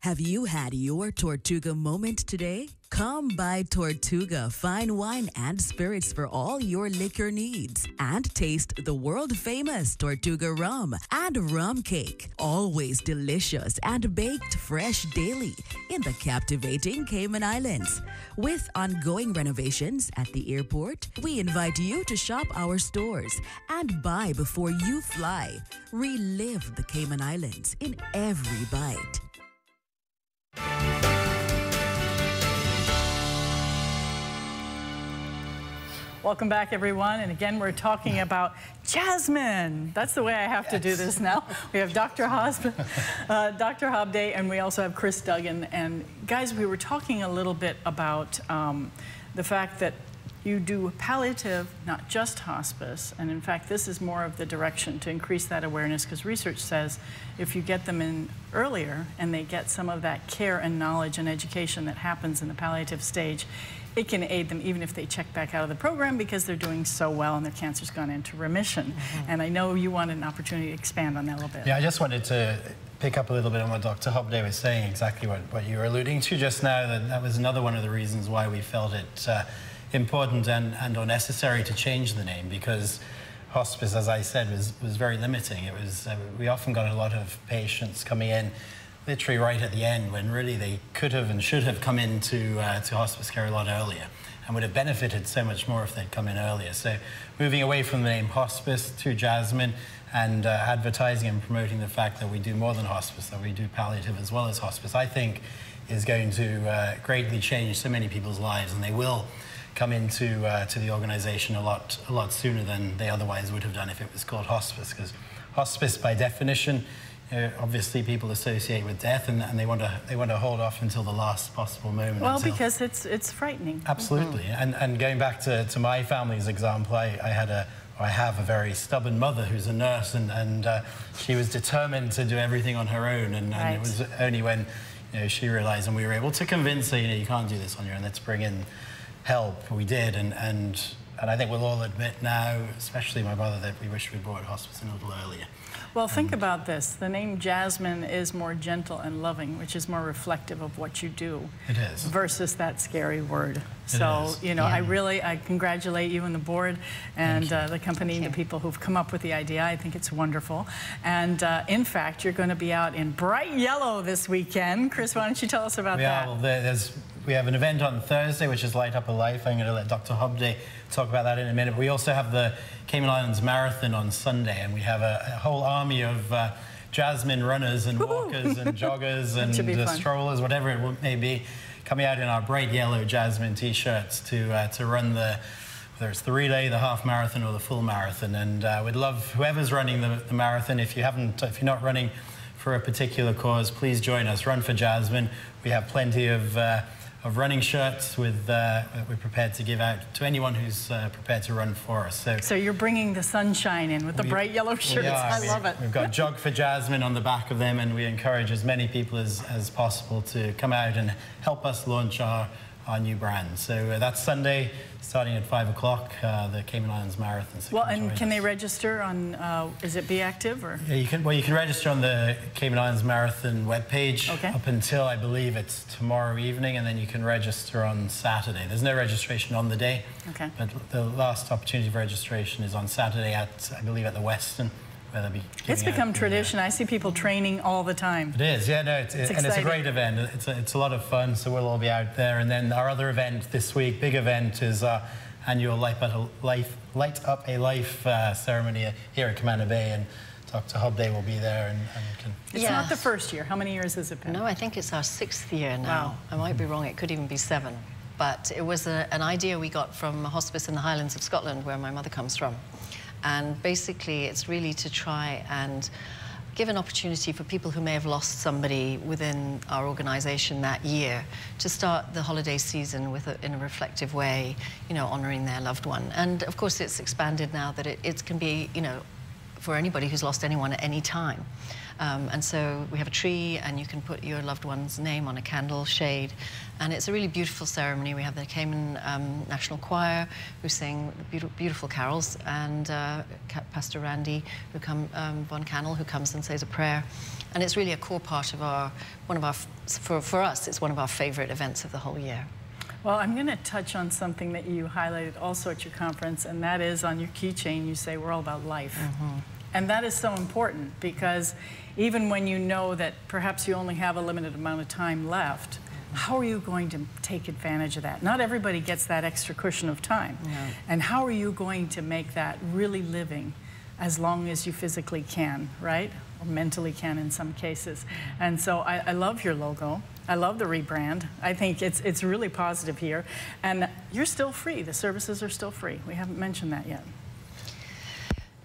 Have you had your Tortuga moment today? Come by Tortuga Fine Wine and Spirits for all your liquor needs and taste the world-famous Tortuga rum and rum cake. Always delicious and baked fresh daily in the captivating Cayman Islands. With ongoing renovations at the airport, we invite you to shop our stores and buy before you fly. Relive the Cayman Islands in every bite. Welcome back, everyone. And again, we're talking about Jasmine. That's the way I have to do this now. We have Dr. Hobday, and we also have Chris Duggan. And guys, we were talking a little bit about the fact that you do palliative, not just hospice. And in fact, this is more of the direction to increase that awareness, because research says if you get them in earlier and they get some of that care and knowledge and education that happens in the palliative stage, it can aid them even if they check back out of the program because they're doing so well and their cancer's gone into remission. And I know you wanted an opportunity to expand on that a little bit. Yeah, I just wanted to pick up a little bit on what Dr. Hobday was saying, exactly what you were alluding to just now. That was another one of the reasons why we felt it important and or necessary to change the name, because hospice, as I said, was very limiting. It was we often got a lot of patients coming in literally right at the end, when really they could have and should have come into to hospice care a lot earlier and would have benefited so much more if they'd come in earlier. So moving away from the name hospice to Jasmine and advertising and promoting the fact that we do more than hospice, that we do palliative as well as hospice, I think is going to greatly change so many people's lives, and they will come into to the organization a lot sooner than they otherwise would have done if it was called hospice, because hospice by definition, obviously people associate with death, and they want to hold off until the last possible moment. Well, because it's frightening. Absolutely. And going back to my family's example, I have a very stubborn mother who's a nurse, and she was determined to do everything on her own, and it was only when she realized, and we were able to convince her, you can't do this on your own, let's bring in help. We did, and I think we'll all admit now, especially my brother, that we wish we'd brought hospice in a little earlier. Well, think about this. The name Jasmine is more gentle and loving, which is more reflective of what you do. It is. Versus that scary word. So, I congratulate you and the board and the company, the people who've come up with the idea. I think it's wonderful. And in fact, you're going to be out in bright yellow this weekend. Chris, why don't you tell us about that? Well, we have an event on Thursday, which is Light Up a Life. I'm going to let Dr. Hobday talk about that in a minute. We also have the Cayman Islands Marathon on Sunday, and we have a whole army of Jasmine runners and walkers and joggers and strollers, whatever it may be, coming out in our bright yellow Jasmine T-shirts to run whether it's the relay, the half marathon, or the full marathon. And we'd love whoever's running the marathon. If you're not running for a particular cause, please join us. Run for Jasmine. We have plenty of running shirts we're prepared to give out to anyone who's prepared to run for us. So you're bringing the sunshine in with the bright yellow shirts. I love it. We've got Jog for Jasmine on the back of them, and we encourage as many people as possible to come out and help us launch our new brand. So that's Sunday, starting at 5 o'clock, the Cayman Islands Marathon. So can they register on, is it Be Active? Or? Yeah, you can register on the Cayman Islands Marathon webpage up until, I believe, it's tomorrow evening, and then you can register on Saturday. There's no registration on the day, but the last opportunity for registration is on Saturday at, I believe, at the Westin. It's become tradition. I see people training all the time. It is, yeah, no, and it's a great event. It's a lot of fun, so we'll all be out there. And then our other event this week, big event, is our annual Light Up a Life ceremony here at Camana Bay, and Dr. Hobday will be there. It's not the first year. How many years has it been? No, I think it's our 6th year now. Wow. I might be wrong. It could even be 7. But it was an idea we got from a hospice in the Highlands of Scotland, where my mother comes from. And basically, it's really to try and give an opportunity for people who may have lost somebody within our organization that year to start the holiday season in a reflective way, honoring their loved one. And of course, it's expanded now that it can be, for anybody who's lost anyone at any time. And so we have a tree, and you can put your loved one's name on a candle shade. And it's a really beautiful ceremony. We have the Cayman National Choir, who sing beautiful carols, and Pastor Randy Von Cannell, who comes and says a prayer. And it's really a core part of for us, it's one of our favorite events of the whole year. Well, I'm going to touch on something that you highlighted also at your conference, and that is on your keychain, you say we're all about life. And that is so important, because even when you know that perhaps you only have a limited amount of time left, how are you going to take advantage of that? Not everybody gets that extra cushion of time. No. And how are you going to make that really living as long as you physically can, right? Or mentally can in some cases. And so I love your logo. I love the rebrand. I think it's really positive here. And you're still free. The services are still free. We haven't mentioned that yet.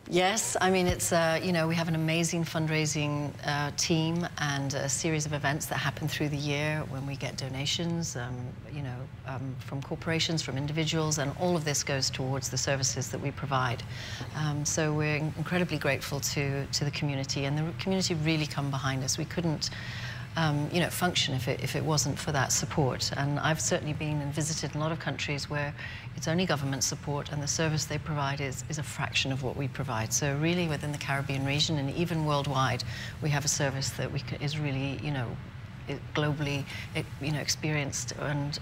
Yes, I mean, it's, you know, we have an amazing fundraising team and a series of events that happen through the year when we get donations, you know, from corporations, from individuals, and all of this goes towards the services that we provide. So we're incredibly grateful to the community, and the community really come behind us. We couldn't you know, function if it wasn't for that support. And I've certainly been and visited a lot of countries where it's only government support, and the service they provide is a fraction of what we provide. So really within the Caribbean region and even worldwide, we have a service that is really, you know, globally, you know, experienced and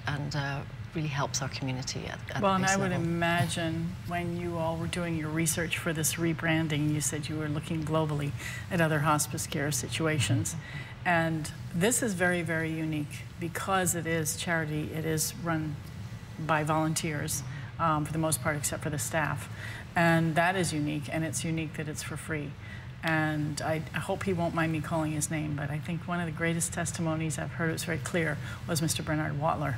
really helps our community at well, the and base I would level. imagine when you all were doing your research for this rebranding, you said you were looking globally at other hospice care situations. And this is very, very unique because it is charity. It is run by volunteers for the most part, except for the staff. And that is unique, and it's unique that it's for free. And I hope he won't mind me calling his name, but I think one of the greatest testimonies I've heard, it was very clear, was Mr. Bernard Watler.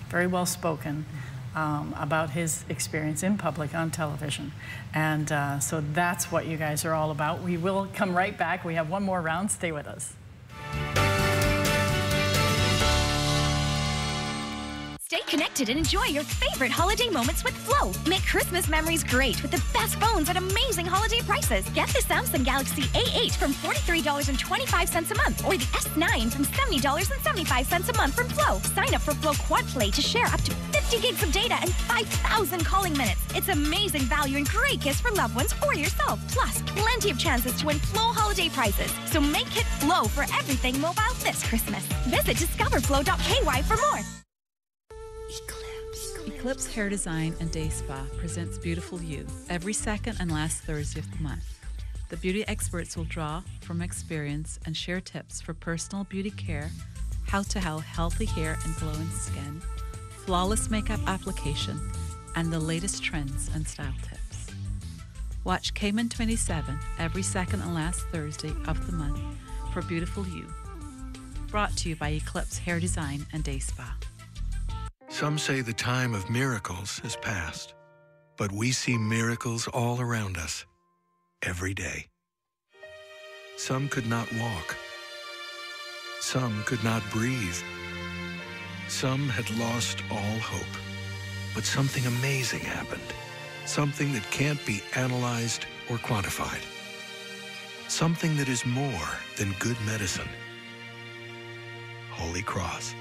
Very well spoken about his experience in public on television. And so that's what you guys are all about. We will come right back. We have one more round. Stay with us. Stay connected and enjoy your favorite holiday moments with Flow. Make Christmas memories great with the best phones at amazing holiday prices. Get the Samsung Galaxy A8 from $43.25 a month, or the S9 from $70.75 a month from Flow. Sign up for Flow Quad Play to share up to 50 gigs of data and 5,000 calling minutes. It's amazing value and great gifts for loved ones or yourself. Plus, plenty of chances to win Flow holiday prizes. So make it Flow for everything mobile this Christmas. Visit discoverflow.ky for more. Eclipse Hair Design and Day Spa presents Beautiful You every second and last Thursday of the month. The beauty experts will draw from experience and share tips for personal beauty care, how to have healthy hair and glowing skin, flawless makeup application, and the latest trends and style tips. Watch Cayman 27 every second and last Thursday of the month for Beautiful You. Brought to you by Eclipse Hair Design and Day Spa. Some say the time of miracles has passed, but we see miracles all around us, every day. Some could not walk. Some could not breathe. Some had lost all hope. But something amazing happened. Something that can't be analyzed or quantified. Something that is more than good medicine. Holy Cross.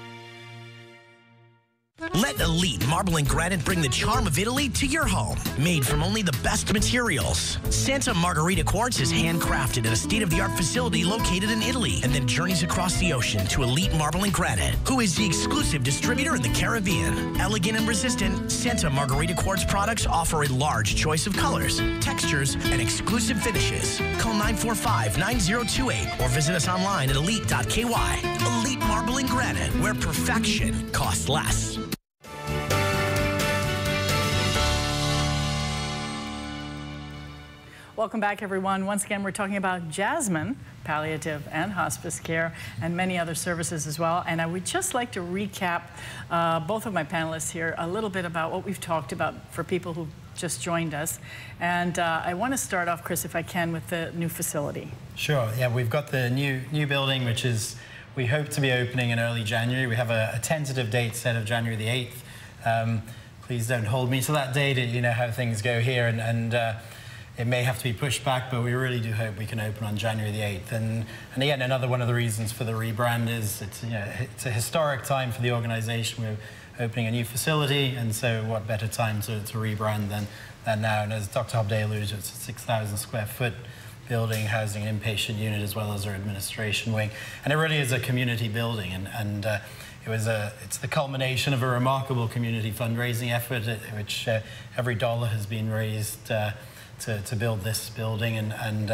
Let Elite Marble and Granite bring the charm of Italy to your home. Made from only the best materials, Santa Margherita Quartz is handcrafted at a state-of-the-art facility located in Italy and then journeys across the ocean to Elite Marble and Granite, who is the exclusive distributor in the Caribbean. Elegant and resistant, Santa Margherita Quartz products offer a large choice of colors, textures, and exclusive finishes. Call 945-9028 or visit us online at elite.ky. Elite Marble and Granite, where perfection costs less. Welcome back, everyone. Once again, we're talking about Jasmine, palliative and hospice care, and many other services as well. And I would just like to recap both of my panelists here a little bit about what we've talked about for people who just joined us. And I want to start off, Chris, if I can, with the new facility. Sure. Yeah, we've got the new building, which is, we hope to be opening in early January. We have a tentative date set of January the 8th. Please don't hold me to that date. You know how things go here. And it may have to be pushed back, but we really do hope we can open on January the 8th. And again, another one of the reasons for the rebrand is it's a historic time for the organization. We're opening a new facility, and so what better time to rebrand than now. And as Dr. Hobday alluded to, it's a 6,000 square foot building housing an inpatient unit as well as our administration wing. And it really is a community building, and it's the culmination of a remarkable community fundraising effort, which every dollar has been raised to build this building. And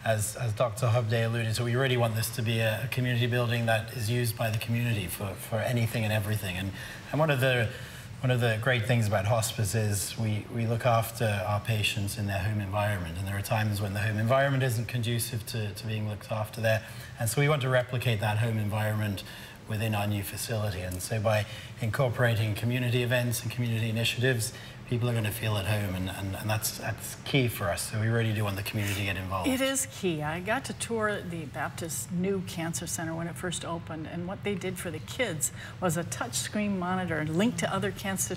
as Dr. Hobday alluded to, we really want this to be a community building that is used by the community for anything and everything. And one of the great things about hospice is we look after our patients in their home environment, and there are times when the home environment isn't conducive to being looked after there. And so we want to replicate that home environment within our new facility. And so by incorporating community events and community initiatives, people are going to feel at home, and that's key for us. So we really do want the community to get involved. It is key. I got to tour the Baptist new cancer center when it first opened, and what they did for the kids was a touchscreen monitor linked to other cancer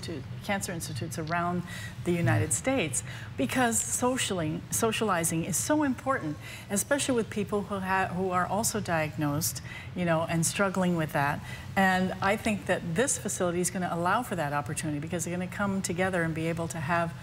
institutes around the United States, because socializing is so important, especially with people who are also diagnosed, and struggling with that. And I think that this facility is going to allow for that opportunity, because they're going to come together and be able to have,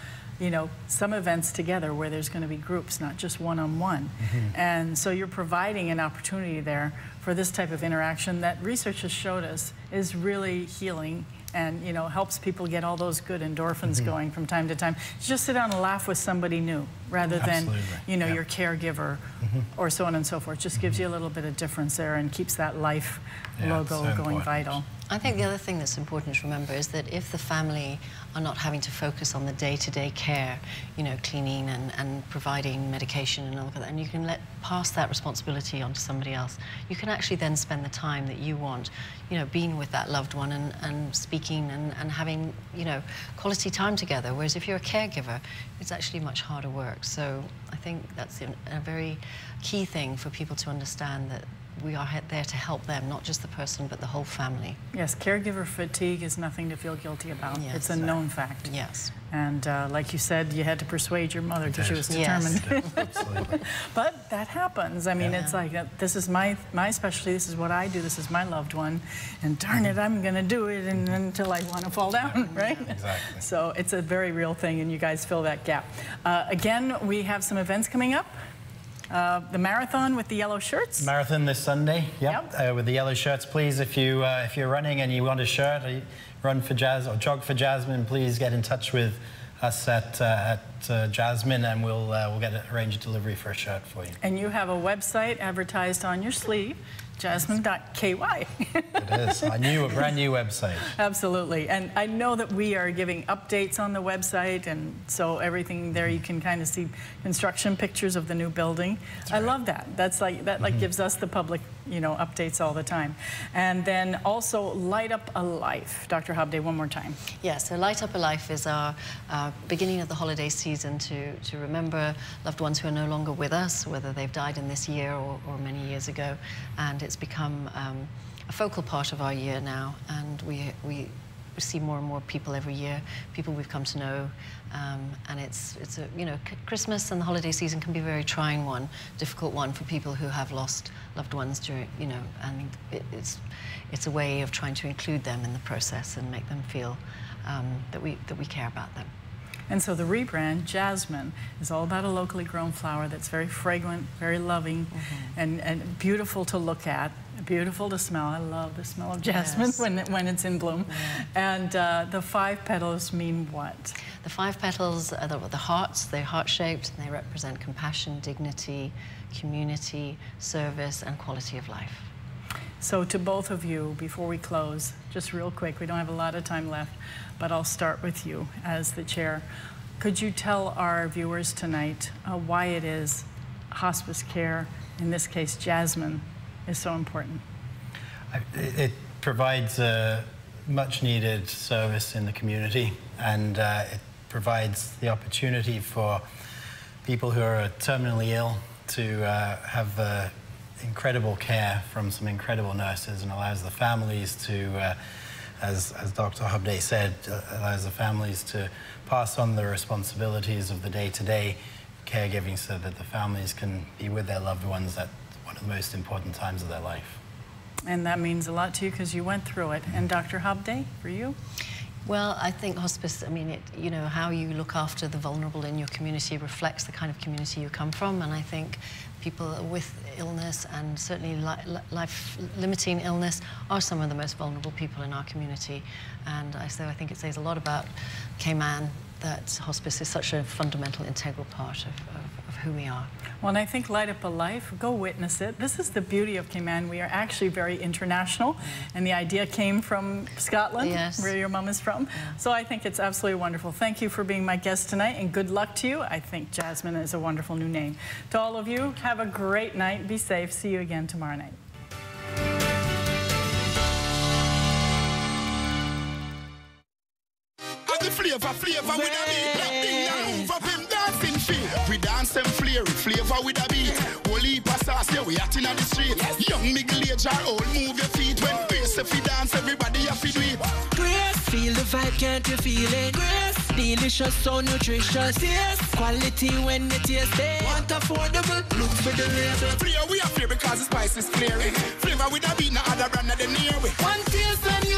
some events together where there's going to be groups, not just one-on-one. And so you're providing an opportunity there for this type of interaction that research has showed us is really healing and, helps people get all those good endorphins going from time to time. Just sit down and laugh with somebody new rather than, your caregiver or so on and so forth. Just gives you a little bit of difference there and keeps that life logo going vital. I think the other thing that's important to remember is that if the family are not having to focus on the day-to-day care, cleaning and providing medication and all of that, and you can pass that responsibility on to somebody else, you can actually then spend the time that you want, being with that loved one and speaking and having, quality time together. Whereas if you're a caregiver, it's actually much harder work. So I think that's a very key thing for people to understand, that we are there to help them, not just the person, but the whole family. Yes, caregiver fatigue is nothing to feel guilty about. Yes, it's a known fact. Yes. And like you said, you had to persuade your mother because she was determined. Yes. But that happens. I mean, it's like, this is my specialty, this is what I do, this is my loved one, and darn it, I'm going to do it until I want to fall down, right? Exactly. So it's a very real thing, and you guys fill that gap. Again, we have some events coming up. The marathon with the yellow shirts. Marathon this Sunday, with the yellow shirts. Please, if you're running and you want a shirt, run for or jog for Jasmine, please get in touch with us at Jasmine, and we'll arrange a delivery for a shirt for you. And you have a website advertised on your sleeve, jasmine.ky. It is a brand new website. Absolutely. And I know that we are giving updates on the website, and so everything there, you can kind of see construction pictures of the new building. I love that. That's that gives us, the public, updates all the time. And then also Light Up a Life. Dr. Hobday, one more time. Yeah, so Light Up a Life is our beginning of the holiday season to remember loved ones who are no longer with us, whether they've died in this year or many years ago. And it's become a focal part of our year now, and we see more and more people every year, people we've come to know, and it's a, Christmas and the holiday season can be a very trying one, difficult one for people who have lost loved ones during, and it's a way of trying to include them in the process and make them feel that we care about them. And so the rebrand, Jasmine, is all about a locally grown flower that's very fragrant, very loving, and beautiful to look at, beautiful to smell. I love the smell of jasmine when it's in bloom. And the 5 petals mean what? The 5 petals are the hearts. They're heart-shaped, and they represent compassion, dignity, community, service, and quality of life. So to both of you, before we close, just real quick, we don't have a lot of time left, but I'll start with you as the chair. Could you tell our viewers tonight why it is hospice care, in this case Jasmine, is so important? It provides a much-needed service in the community, and it provides the opportunity for people who are terminally ill to have incredible care from some incredible nurses, and allows the families to, as Dr. Hobday said, allows the families to pass on the responsibilities of the day-to-day caregiving so that the families can be with their loved ones at one of the most important times of their life. And that means a lot to you because you went through it. And Dr. Habde, for you? Well, I think hospice, I mean, how you look after the vulnerable in your community reflects the kind of community you come from. And I think people with illness and certainly life-limiting illness are some of the most vulnerable people in our community. And so I think it says a lot about Cayman that hospice is such a fundamental, integral part of who we are. Well, and I think Light Up a Life, go witness it. This is the beauty of Cayman. We are actually very international, and the idea came from Scotland, where your mom is from. So I think it's absolutely wonderful. Thank you for being my guest tonight, and good luck to you. I think Jasmine is a wonderful new name. To all of you, have a great night. Be safe. See you again tomorrow night. Flavor with a beat, black thing now move up him dancing feet. We dance them flavor with a beat. Whole heap of sauce, yeah, we acting on the street. Young middle age or old, move your feet. When Grace if we dance, everybody have to do it. Grace, feel the vibe, can't you feel it? Grace, delicious, so nutritious. Yes, quality when you taste it. Want affordable, look for the label. Flavor we are flavor because the spice is flaring. Flavor with a beat, no other brand of the near way. One taste and you